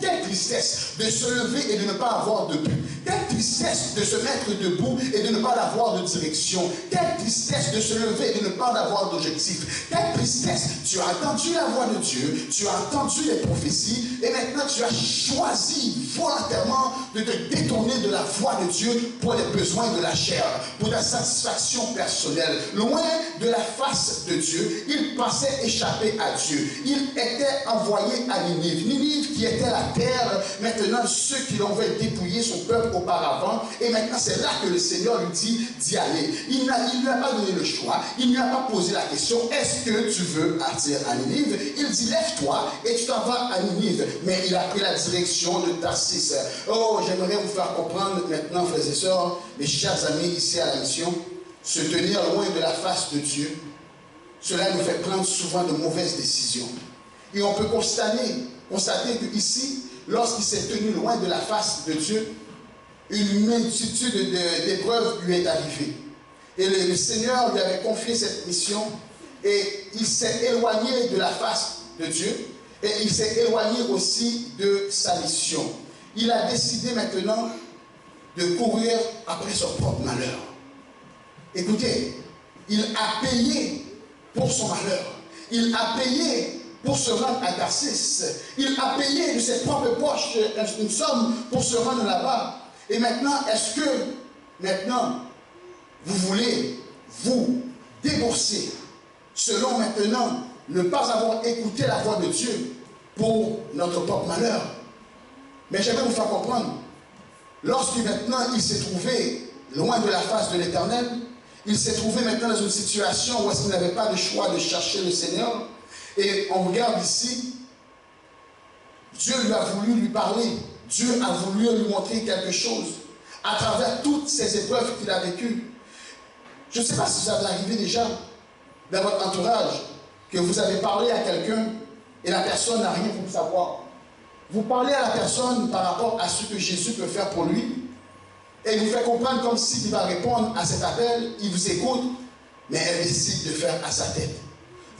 Quelle tristesse de se lever et de ne pas avoir de but. Quelle tristesse de se mettre debout et de ne pas avoir de direction. Quelle tristesse de se lever et de ne pas avoir d'objectif. Quelle tristesse. Tu as entendu la voix de Dieu, tu as entendu les prophéties et maintenant tu as choisi volontairement de te détourner de la voix de Dieu pour les besoins de la chair, pour ta satisfaction personnelle. Loin de la face de Dieu, il pensait échapper à Dieu. Il était envoyé à Ninive. Ninive qui était la terre, maintenant ceux qui l'avaient dépouillé son peuple auparavant, et maintenant c'est là que le Seigneur lui dit d'y aller. Il ne lui a pas donné le choix, il ne lui a pas posé la question, est-ce que tu veux partir à Ninive? Il dit, lève-toi et tu t'en vas à Ninive. Mais il a pris la direction de Tarsis. Oh, j'aimerais vous faire comprendre maintenant, frères et sœurs, mes chers amis ici à la mission, se tenir loin de la face de Dieu, cela nous fait prendre souvent de mauvaises décisions. Et on peut constater que ici, lorsqu'il s'est tenu loin de la face de Dieu, une multitude d'épreuves lui est arrivée. Et le Seigneur lui avait confié cette mission et il s'est éloigné de la face de Dieu et il s'est éloigné aussi de sa mission. Il a décidé maintenant de courir après son propre malheur. Écoutez, il a payé pour son malheur. Il a payé pour se rendre à Tarsis. Il a payé de ses propres poches une somme pour se rendre là-bas. Et maintenant, est-ce que maintenant vous voulez vous débourser selon maintenant ne pas avoir écouté la voix de Dieu pour notre propre malheur? Mais j'aimerais vous faire comprendre, lorsque maintenant il s'est trouvé loin de la face de l'Éternel, il s'est trouvé maintenant dans une situation où est-ce qu'il n'avait pas le choix de chercher le Seigneur. Et on regarde ici, Dieu lui a voulu lui parler, Dieu a voulu lui montrer quelque chose à travers toutes ces épreuves qu'il a vécues. Je ne sais pas si ça vous arrive déjà dans votre entourage, que vous avez parlé à quelqu'un et la personne n'a rien pour savoir. Vous parlez à la personne par rapport à ce que Jésus peut faire pour lui et il vous fait comprendre comme s'il va répondre à cet appel, il vous écoute, mais elle décide de faire à sa tête.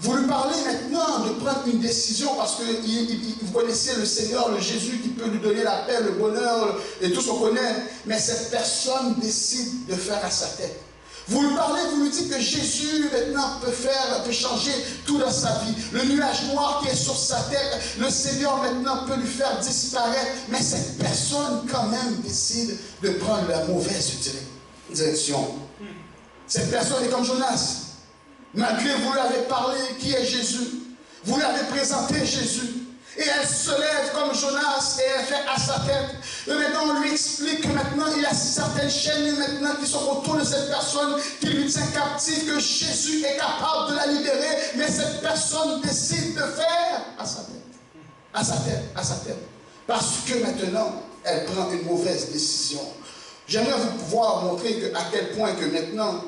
Vous lui parlez maintenant de prendre une décision parce que vous connaissez le Seigneur, le Jésus qui peut lui donner la paix, le bonheur et tout ce qu'on connaît, mais cette personne décide de faire à sa tête. Vous lui parlez, vous lui dites que Jésus maintenant peut changer tout dans sa vie. Le nuage noir qui est sur sa tête, le Seigneur maintenant peut lui faire disparaître. Mais cette personne quand même décide de prendre la mauvaise direction. Cette personne est comme Jonas. Malgré vous lui avez parlé qui est Jésus, vous lui avez présenté Jésus. Et elle se lève comme Jonas et elle fait à sa tête. Et maintenant on lui explique que maintenant il y a certaines chaînes maintenant qui sont autour de cette personne qui lui tient captive, que Jésus est capable de la libérer. Mais cette personne décide de faire à sa tête. À sa tête, à sa tête. Parce que maintenant elle prend une mauvaise décision. J'aimerais vous pouvoir montrer à quel point que maintenant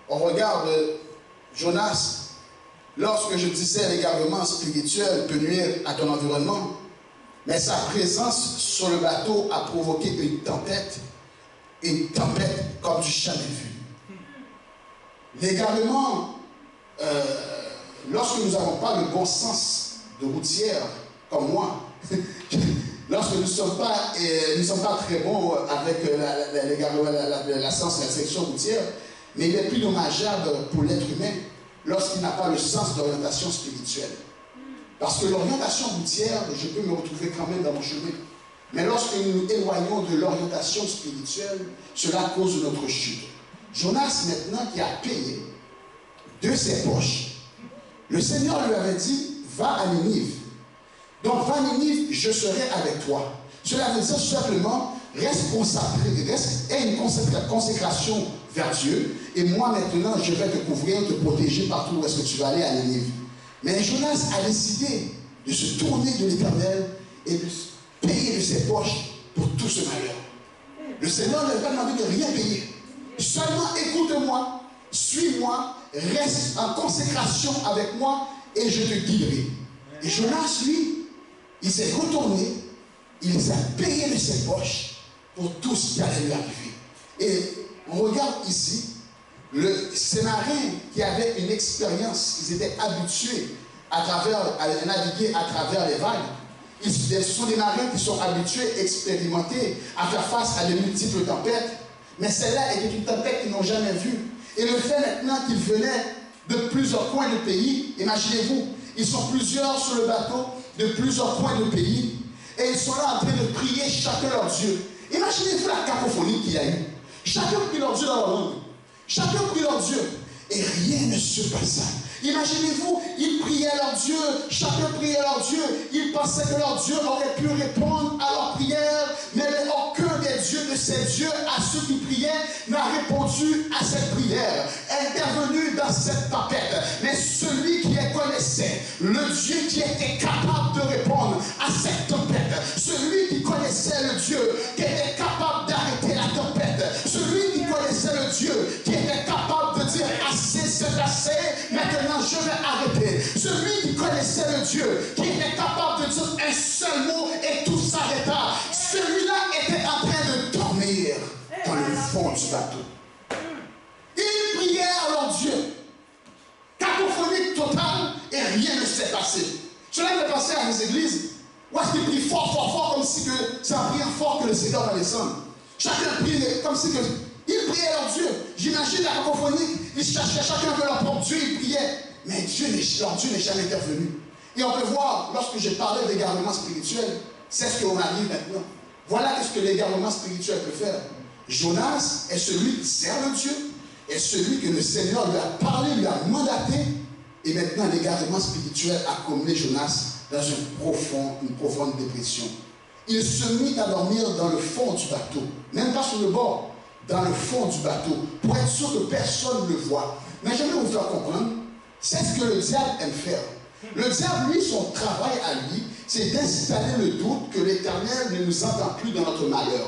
on regarde Jonas. Lorsque je disais l'égarement spirituel peut nuire à ton environnement, mais sa présence sur le bateau a provoqué une tempête comme du jamais vu. L'égarement, lorsque nous n'avons pas le bon sens de routière, comme moi, lorsque nous ne sommes pas très bons avec la sens de la section routière, mais il est plus dommageable pour l'être humain lorsqu'il n'a pas le sens d'orientation spirituelle. Parce que l'orientation routière, je peux me retrouver quand même dans mon chemin. Mais lorsque nous nous éloignons de l'orientation spirituelle, cela cause notre chute. Jonas, maintenant, qui a payé de ses poches, le Seigneur lui avait dit, va à Ninive. Donc, va à Ninive, je serai avec toi. Cela veut dire simplement, aie une consécration vers Dieu. Et moi, maintenant, je vais te couvrir, te protéger partout où est-ce que tu vas aller à Ninive. Mais Jonas a décidé de se tourner de l'Éternel et de payer de ses poches pour tout ce malheur. Le Seigneur ne lui a pas demandé de rien payer. Seulement écoute-moi, suis-moi, reste en consécration avec moi et je te guiderai. Et Jonas, lui, il s'est retourné, il a payé de ses poches pour tout ce qui allait lui arriver. Et on regarde ici, ces marins qui avaient une expérience, ils étaient habitués à naviguer à travers les vagues. Ce sont des marins qui sont habitués, expérimentés à faire face à de multiples tempêtes. Mais celle-là était une tempête qu'ils n'ont jamais vue. Et le fait maintenant qu'ils venaient de plusieurs coins du pays, imaginez-vous, ils sont plusieurs sur le bateau, de plusieurs coins du pays, et ils sont là en train de prier chacun leur Dieu. Imaginez-vous la cacophonie qu'il y a eu. Chacun prie leur Dieu dans leur langue. Chacun prie leur Dieu. Et rien ne se passa. Imaginez-vous, ils priaient leur Dieu, chacun priait leur Dieu, ils pensaient que leur Dieu aurait pu répondre à leur prière, mais aucun des dieux de ces dieux, à ceux qui priaient, n'a répondu à cette prière, intervenu dans cette tempête. Mais celui qui les connaissait, le Dieu qui était capable de répondre à cette tempête, celui qui connaissait le Dieu qui était capable d'arrêter la tempête, celui qui connaissait le Dieu qui était capable de dire assez, c'est assez, maintenant je vais arrêter. Celui qui connaissait le Dieu, qui était capable de dire un seul mot et tout s'arrêta, celui-là était en train de dormir dans le fond du bateau. Ils priaient à leur Dieu. Cacophonie totale et rien ne s'est passé. Cela me passait à des églises où est-ce qu'ils prient fort, fort, fort, comme si c'est en priant fort que le Seigneur va descendre. Chacun prie comme si ils priaient leur Dieu. J'imagine la cacophonie, ils cherchaient chacun de leur propre Dieu, ils priaient. Mais leur Dieu n'est jamais intervenu. Et on peut voir, lorsque j'ai parlé d'égarement spirituel, c'est ce qu'on arrive maintenant. Voilà ce que l'égarement spirituel peut faire. Jonas est celui qui sert le Dieu, est celui que le Seigneur lui a parlé, lui a mandaté. Et maintenant, l'égarement spirituel a conmené Jonas dans une profonde dépression. Il se mit à dormir dans le fond du bateau, même pas sur le bord, dans le fond du bateau, pour être sûr que personne ne le voit. Mais j'aimerais vous faire comprendre, c'est ce que le diable aime faire. Le diable, lui, son travail à lui, c'est d'installer le doute que l'Éternel ne nous entend plus dans notre malheur.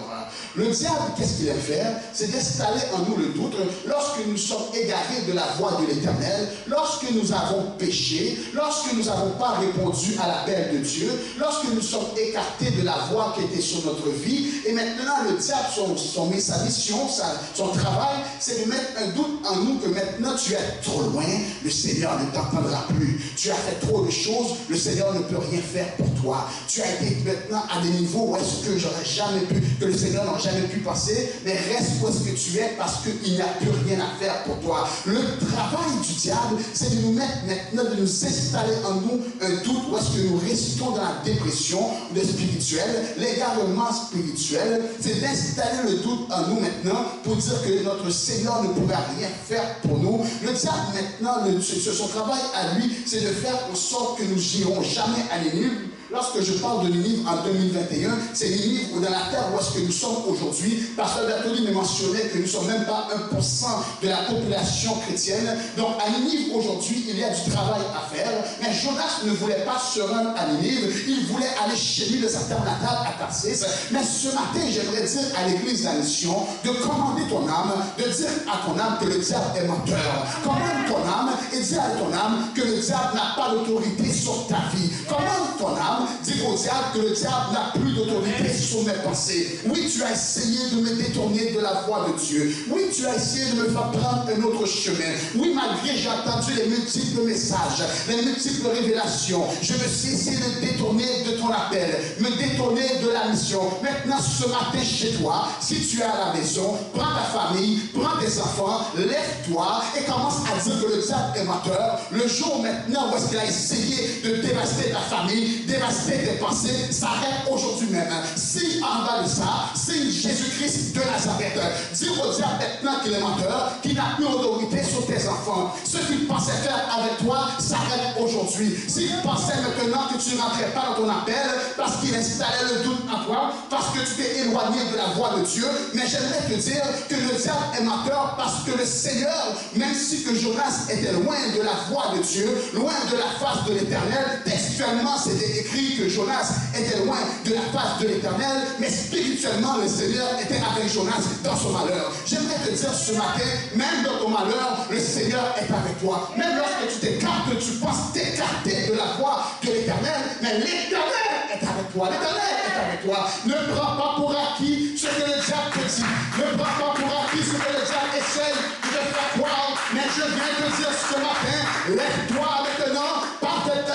Le diable, qu'est-ce qu'il aime faire? C'est d'installer en nous le doute lorsque nous sommes égarés de la voie de l'Éternel, lorsque nous avons péché, lorsque nous n'avons pas répondu à l'appel de Dieu, lorsque nous sommes écartés de la voie qui était sur notre vie. Et maintenant, le diable, sa mission, son travail, c'est de mettre un doute en nous que maintenant tu es trop loin, le Seigneur ne t'entendra plus. Tu as fait trop de choses, le Seigneur ne peut rien faire pour toi. Tu as été maintenant à des niveaux où est-ce que j'aurais jamais pu, que le Seigneur n'aurait jamais pu passer, mais reste où est-ce que tu es parce qu'il n'y a plus rien à faire pour toi. Le travail du diable, c'est de nous mettre maintenant, de nous installer en nous un doute où est-ce que nous restons dans la dépression, le spirituel, l'égarement spirituel, c'est d'installer le doute en nous maintenant pour dire que notre Seigneur ne pourra rien faire pour nous. Le diable maintenant, son travail à lui, c'est de faire en sorte que nous n'irons jamais à Ninive. Lorsque je parle de Ninive en 2021, c'est Ninive dans la terre où est-ce que nous sommes aujourd'hui. Pasteur Bertoli me mentionnait que nous ne sommes même pas 1% de la population chrétienne. Donc à Ninive aujourd'hui, il y a du travail à faire. Mais Jonas ne voulait pas se rendre à Ninive. Il voulait aller chez lui de sa terre natale à Tarsis. Mais ce matin, j'aimerais dire à l'église de la mission de commander ton âme, de dire à ton âme que le diable est menteur. Commande ton âme et dis à ton âme que le diable n'a pas d'autorité sur ta vie. Commande ton âme. Dis au diable que le diable n'a plus d'autorité sur mes pensées. Oui, tu as essayé de me détourner de la voie de Dieu. Oui, tu as essayé de me faire prendre un autre chemin. Oui, malgré j'ai entendu les multiples messages, les multiples révélations, je me suis essayé de détourner de ton appel, me détourner de la mission. Maintenant, ce matin chez toi, si tu es à la maison, prends ta famille, prends tes enfants, lève-toi et commence à dire que le diable est menteur. Le jour maintenant où est-ce qu'il a essayé de dévaster ta famille, dévaster capacité des pensées s'arrête aujourd'hui même. Si en bas de ça, c'est Jésus-Christ de Nazareth. Dire au diable maintenant qu'il est menteur, qu'il n'a plus autorité sur tes enfants. Ce qu'il pensait faire avec toi s'arrête aujourd'hui. S'il pensait maintenant que tu ne rentrais pas dans ton appel, parce qu'il installait le doute en toi, parce que tu t'es éloigné de la voie de Dieu, mais j'aimerais te dire que le diable est menteur parce que le Seigneur, même si que Jonas était loin de la voie de Dieu, loin de la face de l'Éternel, textuellement c'était écrit que Jonas était loin de la face de l'Éternel, mais spirituellement le Seigneur était avec Jonas dans son malheur. J'aimerais te dire ce matin, même dans ton malheur, le Seigneur est avec toi. Même lorsque tu t'écartes, tu penses t'écarter de la voie de l'Éternel, mais l'Éternel est avec toi. L'Éternel est avec toi. Ne prends pas pour acquis ce que le diable te dit. Ne prends pas pour acquis ce que le diable essaye de te faire croire. Mais je viens te dire ce matin, lève-toi maintenant.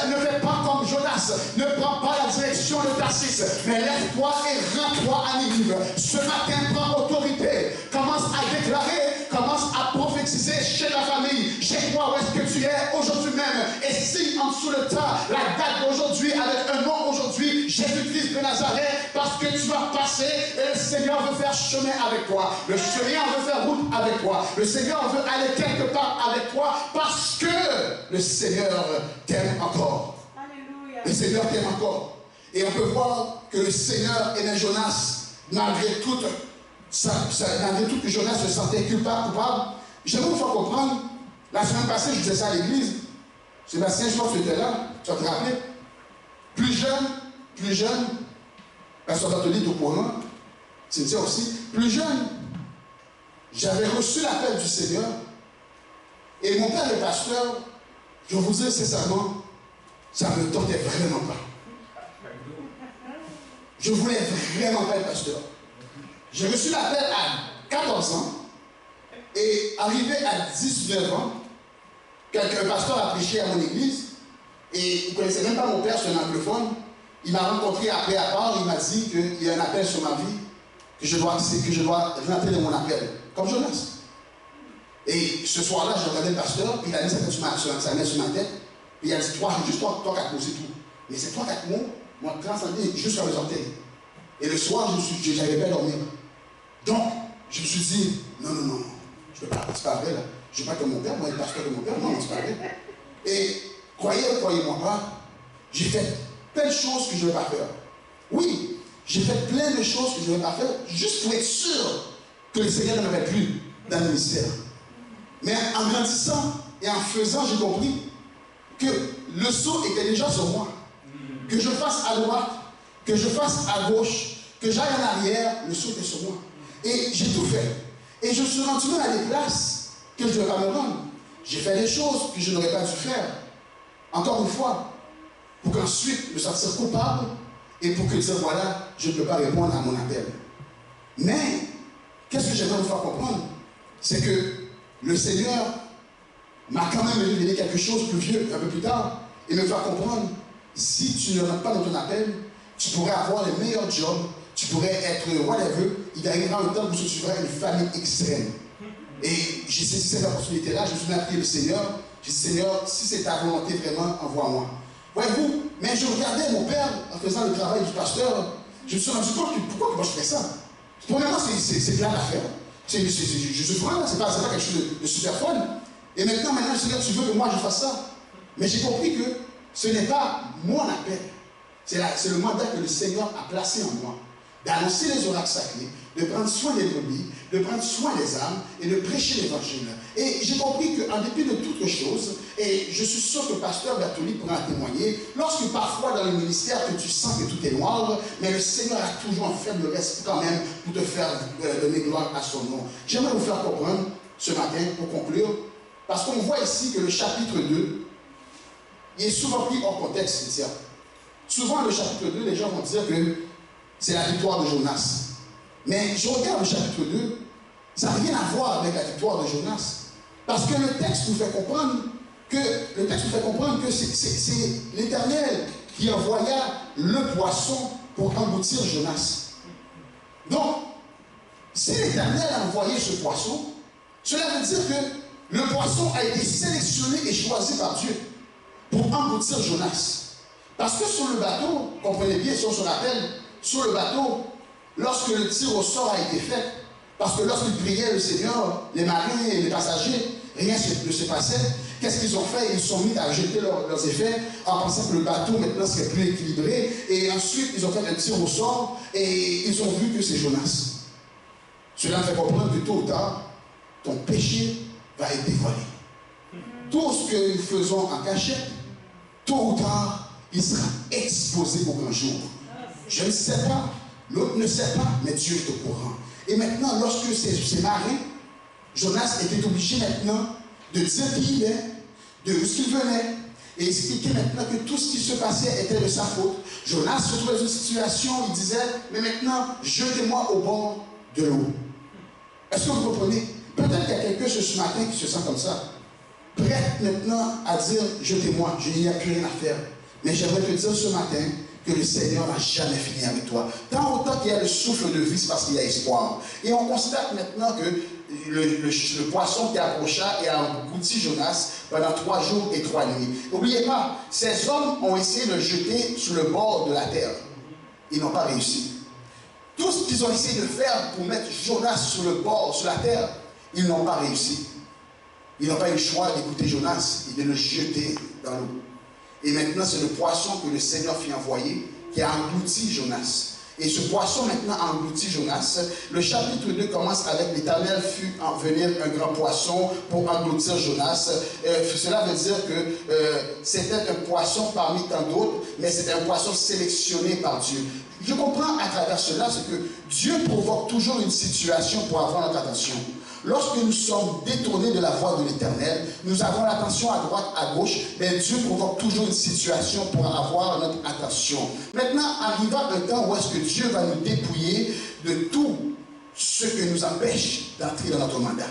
Ne fais pas comme Jonas. Ne prends pas la direction de Tarsis. Mais lève-toi et rends-toi à Ninive. Ce matin, prends autorité. Commence à déclarer. Commence à prophétiser chez ta famille. Chez toi, où est-ce que tu es aujourd'hui même. Et signe en dessous de toi la date d'aujourd'hui avec un nom aujourd'hui. Jésus-Christ de Nazareth. Parce que tu vas passer et le Seigneur veut faire chemin avec toi. Le Seigneur veut faire route avec toi. Le Seigneur veut aller quelque part avec toi. Parce que le Seigneur t'aime encore. Alléluia. Le Seigneur t'aime encore. Et on peut voir que le Seigneur aimait Jonas malgré tout que Jonas se sentait coupable. J'aimerais vous faire comprendre. La semaine passée, je disais ça à l'église. Sébastien, je pense que tu étais là. Tu vas te rappeler. Plus jeune, Pasteur Bartoli est au courant. Cynthia aussi. Plus jeune, j'avais reçu l'appel du Seigneur. Et mon père, le pasteur, je vous dis sincèrement, ça ne me tentait vraiment pas. Je voulais vraiment pas être pasteur. J'ai reçu l'appel à 14 ans et arrivé à 19 ans, quelqu'un pasteur a prêché à mon église et il ne connaissait même pas mon père, c'est un anglophone. Il m'a rencontré après à part, il m'a dit qu'il y a un appel sur ma vie, que je dois rentrer dans mon appel, comme Jonas. Et ce soir-là, j'ai regardé le pasteur, puis il a mis sa main sur ma tête, puis il a dit, juste toi qui as posé tout. Mais c'est 3-4 mots, moi, transcendé jusqu'à mes orteils. Et le soir, je n'avais pas dormi. Donc, je me suis dit, non, je ne peux pas, c'est pas vrai là. Je ne veux pas que mon père, moi, le pasteur de mon père, non, c'est pas vrai. Et croyez-moi pas, j'ai fait plein de choses que je ne vais pas faire. Oui, j'ai fait plein de choses que je ne vais pas faire, juste pour être sûr que le Seigneur ne m'avait plus dans le ministère. Mais en grandissant et en faisant, j'ai compris que le saut était déjà sur moi. Que je fasse à droite, que je fasse à gauche, que j'aille en arrière, le saut était sur moi. Et j'ai tout fait. Et je me suis rendu à des places que je ne devais pas me rendre. J'ai fait des choses que je n'aurais pas dû faire. Encore une fois, pour qu'ensuite me sentir coupable et pour que dire voilà, je ne peux pas répondre à mon appel. Mais, qu'est-ce que j'aimerais vous faire comprendre? C'est que le Seigneur m'a quand même révélé quelque chose plus vieux, un peu plus tard, et me faire comprendre, si tu ne rentres pas dans ton appel, tu pourrais avoir les meilleurs jobs, tu pourrais être whatever, il arrivera un temps où tu seras une famille extrême. Et j'ai saisi cette opportunité-là, je me suis appelé le Seigneur, j'ai dit Seigneur, si c'est ta volonté vraiment, envoie-moi. Voyez-vous, mais je regardais mon père en faisant le travail du pasteur, je me suis rendu compte que pourquoi moi je fais ça? Premièrement, c'est plein d'affaires. Je suis franc, c'est pas quelque chose de super fun. Et maintenant, Seigneur, tu veux que moi je fasse ça. Mais j'ai compris que ce n'est pas mon appel. C'est le mandat que le Seigneur a placé en moi. D'annoncer les oracles sacrés, de prendre soin des brebis, de prendre soin des âmes et de prêcher l'évangile. Et j'ai compris qu'en dépit de toutes choses, et je suis sûr que le pasteur Bartoli pourra témoigner, lorsque parfois dans le ministère que tu sens que tout est noir, mais le Seigneur a toujours un faible reste quand même pour te faire donner gloire à son nom. J'aimerais vous faire comprendre ce matin, pour conclure, parce qu'on voit ici que le chapitre 2, il est souvent pris hors contexte. Souvent, le chapitre 2, les gens vont dire que c'est la victoire de Jonas. Mais je regarde le chapitre 2, ça n'a rien à voir avec la victoire de Jonas. Parce que le texte nous fait comprendre que c'est l'Éternel qui envoya le poisson pour engloutir Jonas. Donc, si l'Éternel a envoyé ce poisson, cela veut dire que le poisson a été sélectionné et choisi par Dieu pour engloutir Jonas. Parce que sur le bateau, comprenez bien, sur son appel, sur le bateau, lorsque le tir au sort a été fait, parce que lorsqu'ils priaient le Seigneur, les marins et les passagers, rien ne se passait. Qu'est-ce qu'ils ont fait? Ils sont mis à jeter leurs effets en pensant que le bateau maintenant serait plus équilibré. Et ensuite, ils ont fait un tir au sort et ils ont vu que c'est Jonas. Cela fait comprendre que tôt ou tard, ton péché va être dévoilé. Tout ce que nous faisons en cachette, tôt ou tard, il sera exposé au grand jour. Je ne sais pas, l'autre ne sait pas, mais Dieu est au courant. Et maintenant, lorsque ces marins, Jonas était obligé maintenant de dire qui il est, de où il venait, et expliquer maintenant que tout ce qui se passait était de sa faute. Jonas se trouvait dans une situation, il disait, mais maintenant, jetez-moi au bord de l'eau. Est-ce que vous comprenez? Peut-être qu'il y a quelqu'un ce matin qui se sent comme ça, prêt maintenant à dire, jetez-moi, je n'y a plus rien à faire. Mais j'aimerais te dire ce matin que le Seigneur n'a jamais fini avec toi. Tant autant qu'il y a le souffle de vie, c'est parce qu'il y a espoir. Et on constate maintenant que le poisson qui approcha et a englouti Jonas pendant 3 jours et 3 nuits. N'oubliez pas, ces hommes ont essayé de le jeter sur le bord de la terre. Ils n'ont pas réussi. Tout ce qu'ils ont essayé de faire pour mettre Jonas sur le bord, sur la terre, ils n'ont pas réussi. Ils n'ont pas eu le choix d'écouter Jonas et de le jeter dans l'eau. Et maintenant, c'est le poisson que le Seigneur fit envoyer qui a englouti Jonas. Et ce poisson maintenant a englouti Jonas. Le chapitre 2 commence avec l'Éternel fut en venir un grand poisson pour engloutir Jonas. Cela veut dire que c'était un poisson parmi tant d'autres, mais c'était un poisson sélectionné par Dieu. Je comprends à travers cela, c'est que Dieu provoque toujours une situation pour avoir notre attention. Lorsque nous sommes détournés de la voie de l'Éternel, nous avons l'attention à droite, à gauche, mais Dieu provoque toujours une situation pour avoir notre attention. Maintenant, arriva un temps où est-ce que Dieu va nous dépouiller de tout ce qui nous empêche d'entrer dans notre mandat.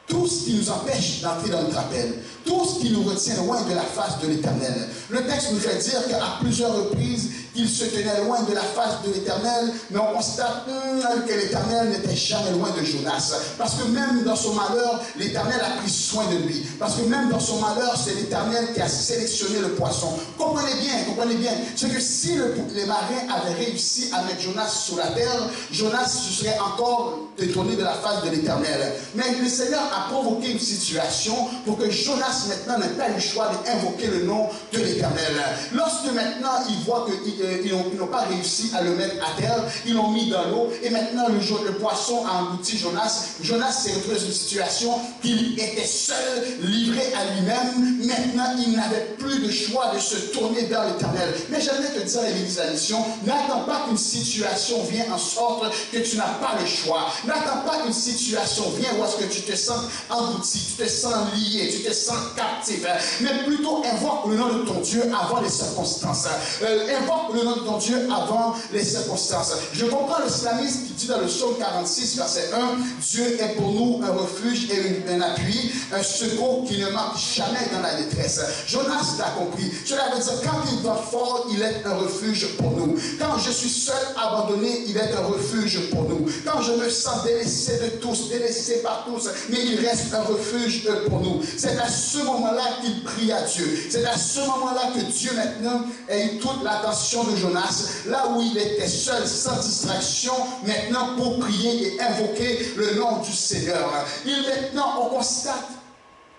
Tout ce qui nous empêche d'entrer dans notre appel. Tout ce qui nous retient loin de la face de l'Éternel. Le texte nous fait dire qu'à plusieurs reprises, il se tenait loin de la face de l'Éternel, mais on constate que l'Éternel n'était jamais loin de Jonas. Parce que même dans son malheur, l'Éternel a pris soin de lui. Parce que même dans son malheur, c'est l'Éternel qui a sélectionné le poisson. Comprenez bien. C'est que si les marins avaient réussi à mettre Jonas sur la terre, Jonas se serait encore détourné de la face de l'Éternel. Mais le Seigneur a provoqué une situation pour que Jonas maintenant n'ait pas eu le choix d'invoquer le nom de l'Éternel. Lorsque maintenant il voit qu'ils n'ont pas réussi à le mettre à terre, ils l'ont mis dans l'eau et maintenant le poisson a englouti Jonas. Jonas s'est retrouvé dans une situation qu'il était seul, livré à lui-même. Maintenant il n'avait plus de choix de se tourner vers l'Éternel. Mais j'aimerais te dire à l'église à mission, n'attends pas qu'une situation vienne en sorte que tu n'as pas le choix. N'attends pas qu'une situation vienne où est-ce que tu te sens englouti, tu te sens lié, tu te sens captif, mais plutôt invoque le nom de ton Dieu avant les circonstances. Invoque le nom de ton Dieu avant les circonstances. Je comprends l'islamisme qui dit dans le psaume 46, verset 1, Dieu est pour nous un refuge et un appui, un secours qui ne manque jamais dans la détresse. Jonas l'a compris. Cela veut dire quand il va fort, il est un refuge pour nous. Quand je suis seul, abandonné, il est un refuge pour nous. Quand je me sens délaissé de tous, délaissé par tous, mais il reste un refuge pour nous. C'est à ce moment-là qu'il prie à Dieu. C'est à ce moment-là que Dieu maintenant a eu toute l'attention de Jonas, là où il était seul, sans distraction, maintenant pour prier et invoquer le nom du Seigneur. Maintenant, on constate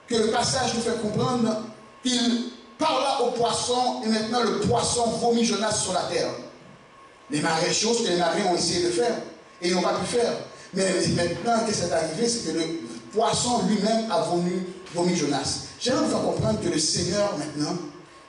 que le passage nous fait comprendre qu'il parla au poisson et maintenant le poisson vomit Jonas sur la terre. Les marins, chose que les marins ont essayé de faire et ils n'ont pas pu faire. Mais maintenant, qu'est-ce qui est arrivé, c'est que le poisson lui-même a vomi Jonas. J'aimerais vous faire comprendre que le Seigneur, maintenant,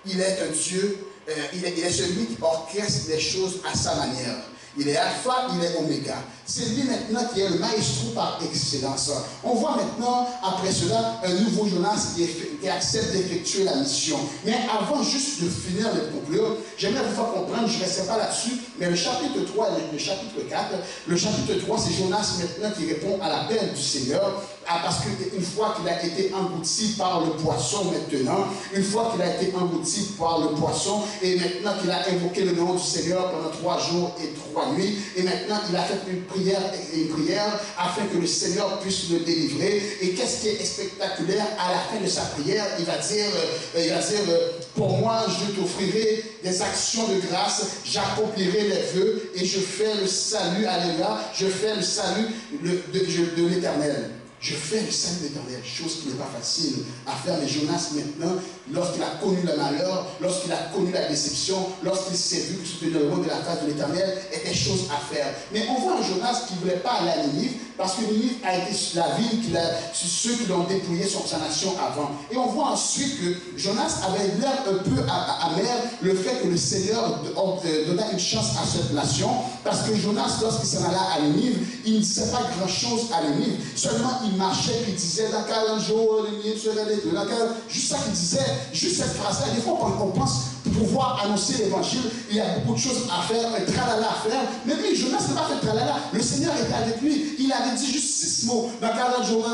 il est un Dieu, il est celui qui orchestre les choses à sa manière. Il est alpha, il est oméga. C'est lui maintenant qui est le maestro par excellence. On voit maintenant, après cela, un nouveau Jonas qui accepte d'effectuer la mission. Mais avant juste de finir de conclure, j'aimerais vous faire comprendre, je ne resterai pas là-dessus, mais le chapitre 3 et le chapitre 4, le chapitre 3, c'est Jonas maintenant qui répond à l'appel du Seigneur. parce qu'une fois qu'il a été englouti par le poisson maintenant, une fois qu'il a été englouti par le poisson, et maintenant qu'il a invoqué le nom du Seigneur pendant 3 jours et 3 nuits, et maintenant il a fait une prière afin que le Seigneur puisse le délivrer. Et qu'est-ce qui est spectaculaire à la fin de sa prière? Il va dire, pour moi je t'offrirai des actions de grâce, j'accomplirai les vœux et je fais le salut, alléluia, je fais le salut de l'Éternel. Je fais le salut de l'Éternel, chose qui n'est pas facile à faire. Mais Jonas maintenant, lorsqu'il a connu le malheur, lorsqu'il a connu la déception, lorsqu'il s'est vu que c'était le rôle de la face de l'Éternel, était chose à faire. Mais on voit un Jonas qui ne voulait pas aller à Ninive, parce que Ninive a été la ville ceux qui l'ont dépouillé sur sa nation avant. Et on voit ensuite que Jonas avait l'air un peu amer le fait que le Seigneur donna une chance à cette nation, parce que Jonas, lorsqu'il s'en alla à Ninive, il ne disait pas grand-chose à Ninive. Seulement, il marchait, il disait, dans 40 jours, Ninive serait détruite. Juste ça qu'il disait, juste cette phrase-là. Des fois, quand on pense pouvoir annoncer l'évangile, il y a beaucoup de choses à faire, un tralala à faire. Mais lui, Jonas n'a pas fait tralala. Le Seigneur était avec lui. Il avait dit juste 6 mots. Dans 40 jours,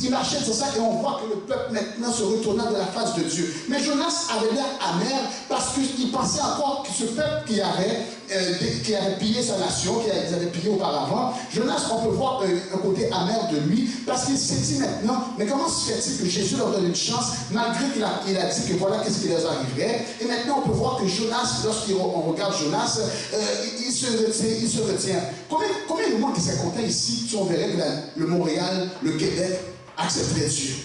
il marchait sur ça et on voit que le peuple maintenant se retournait de la face de Dieu. Mais Jonas avait l'air amer parce qu'il pensait encore que ce peuple qui avait pillé sa nation, qui avait pillé auparavant, Jonas, on peut voir un côté amer de lui parce qu'il s'est dit maintenant, mais comment se fait-il que Jésus leur donne une chance malgré qu'il a dit que voilà qu'est-ce qui leur arriverait. Et maintenant on peut voir que Jonas, lorsqu'on regarde Jonas, il se retient. Combien de monde qui serait content ici si on verrait que le Montréal, le Québec accepterait Dieu?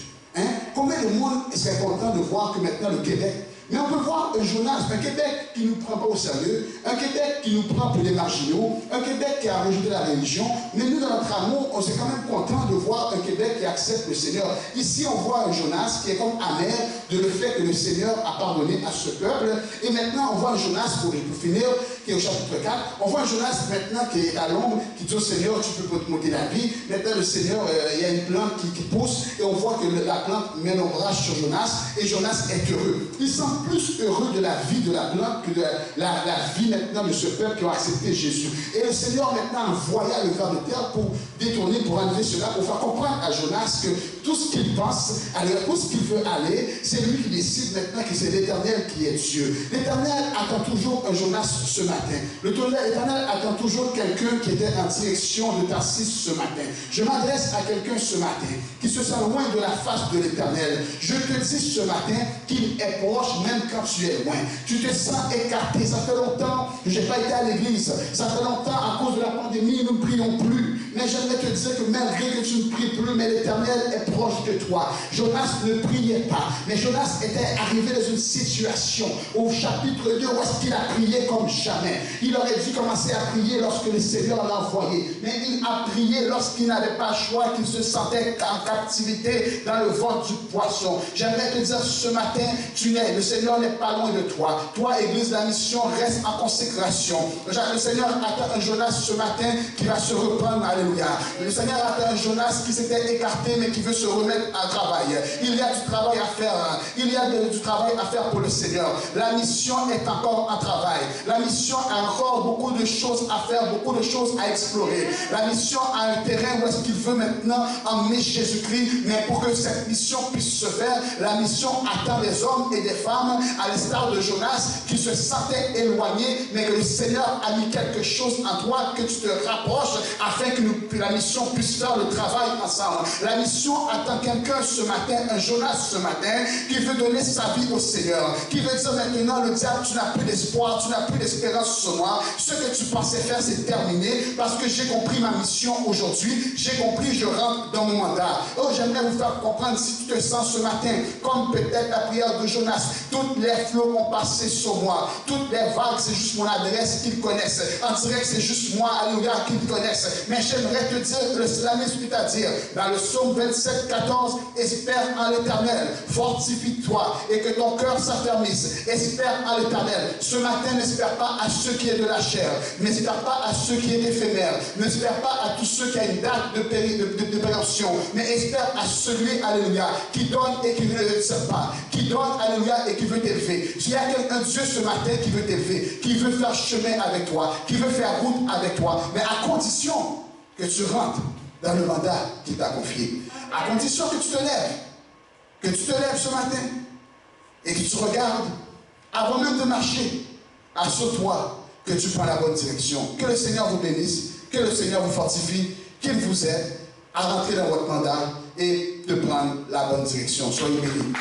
Combien de monde serait content de voir que maintenant le Québec. Mais on peut voir un Jonas, un Québec qui ne nous prend pas au sérieux, un Québec qui nous prend pour des marginaux, un Québec qui a rejeté la religion. Mais nous, dans notre amour, on est quand même content de voir un Québec qui accepte le Seigneur. Ici, on voit un Jonas qui est comme amer de le fait que le Seigneur a pardonné à ce peuple. Et maintenant, on voit un Jonas, pour finir, qui est au chapitre 4. On voit un Jonas maintenant qui est à l'ombre, qui dit au Seigneur, tu peux te monter la vie. Maintenant, le Seigneur, il y a une plante qui pousse, et on voit que la plante met l'ombrage sur Jonas, et Jonas est heureux. Il semble plus heureux de la vie de la plante que de la vie maintenant de ce peuple qui a accepté Jésus. Et le Seigneur maintenant envoya le ver de terre pour détourner, pour enlever cela, pour faire comprendre à Jonas que tout ce qu'il pense, tout ce qu'il veut aller, c'est lui qui décide maintenant que c'est l'Éternel qui est Dieu. L'Éternel attend toujours un Jonas ce matin. L'Éternel attend toujours quelqu'un qui était en direction de Tarsis ce matin. Je m'adresse à quelqu'un ce matin qui se sent loin de la face de l'Éternel. Je te dis ce matin qu'il est proche même quand tu es loin. Tu te sens écarté. Ça fait longtemps que je n'ai pas été à l'église. Ça fait longtemps à cause de la pandémie, nous ne prions plus. Mais j'aimerais te dire que malgré que tu ne pries plus, mais l'Éternel est proche de toi. Jonas ne priait pas. Mais Jonas était arrivé dans une situation au chapitre 2 où est-ce qu'il a prié comme jamais. Il aurait dû commencer à prier lorsque le Seigneur l'a envoyé. Mais il a prié lorsqu'il n'avait pas le choix, qu'il se sentait en captivité dans le ventre du poisson. J'aimerais te dire ce matin, le Seigneur n'est pas loin de toi. Toi, Église de la Mission, reste en consécration. Le Seigneur attend un Jonas ce matin qui va se reprendre. Alléluia. Le Seigneur attend un Jonas qui s'était écarté mais qui veut se remettre à travail. Il y a du travail à faire. Il y a du travail à faire pour le Seigneur. La mission est encore en travail. La mission a encore beaucoup de choses à faire, beaucoup de choses à explorer. La mission a un terrain où est-ce qu'il veut maintenant emmener Jésus-Christ. Mais pour que cette mission puisse se faire, la mission attend des hommes et des femmes, à l'instar de Jonas, qui se sentaient éloignés, mais que le Seigneur a mis quelque chose en toi, que tu te rapproches, afin que la mission puisse faire le travail ensemble. La mission attend quelqu'un ce matin, un Jonas ce matin, qui veut donner sa vie au Seigneur, qui veut dire maintenant, le diable, tu n'as plus d'espoir, tu n'as plus d'espérance sur moi, ce que tu pensais faire, c'est terminé, parce que j'ai compris ma mission aujourd'hui, j'ai compris, je rentre dans mon mandat. Oh, j'aimerais vous faire comprendre, si tu te sens ce matin, comme peut-être la prière de Jonas, toutes les flots ont passé sur moi, toutes les vagues, c'est juste mon adresse qu'ils connaissent, en direct, c'est juste moi, alléluia, qu'ils connaissent, mais j'aimerais te dire que le psalmiste est à dire, dans le psaume 27, 14, espère en l'Éternel, fortifie-toi, et que ton cœur s'affermisse, espère en l'Éternel. Ce matin, n'espère pas à ce qui est de la chair, n'espère pas à ce qui est éphémère, n'espère pas à tous ceux qui ont une date de péremption, mais espère à celui, alléluia, qui donne et qui ne le sait pas, qui donne, alléluia, et qui veut t'élever. Il y a un Dieu ce matin qui veut t'élever, qui veut faire chemin avec toi, qui veut faire route avec toi, mais à condition que tu rentres dans le mandat qu'il t'a confié. À condition que tu te lèves ce matin et que tu regardes, avant même de marcher, assure-toi que tu prends la bonne direction. Que le Seigneur vous bénisse, que le Seigneur vous fortifie, qu'il vous aide à rentrer dans votre mandat et de prendre la bonne direction. Soyez bénis.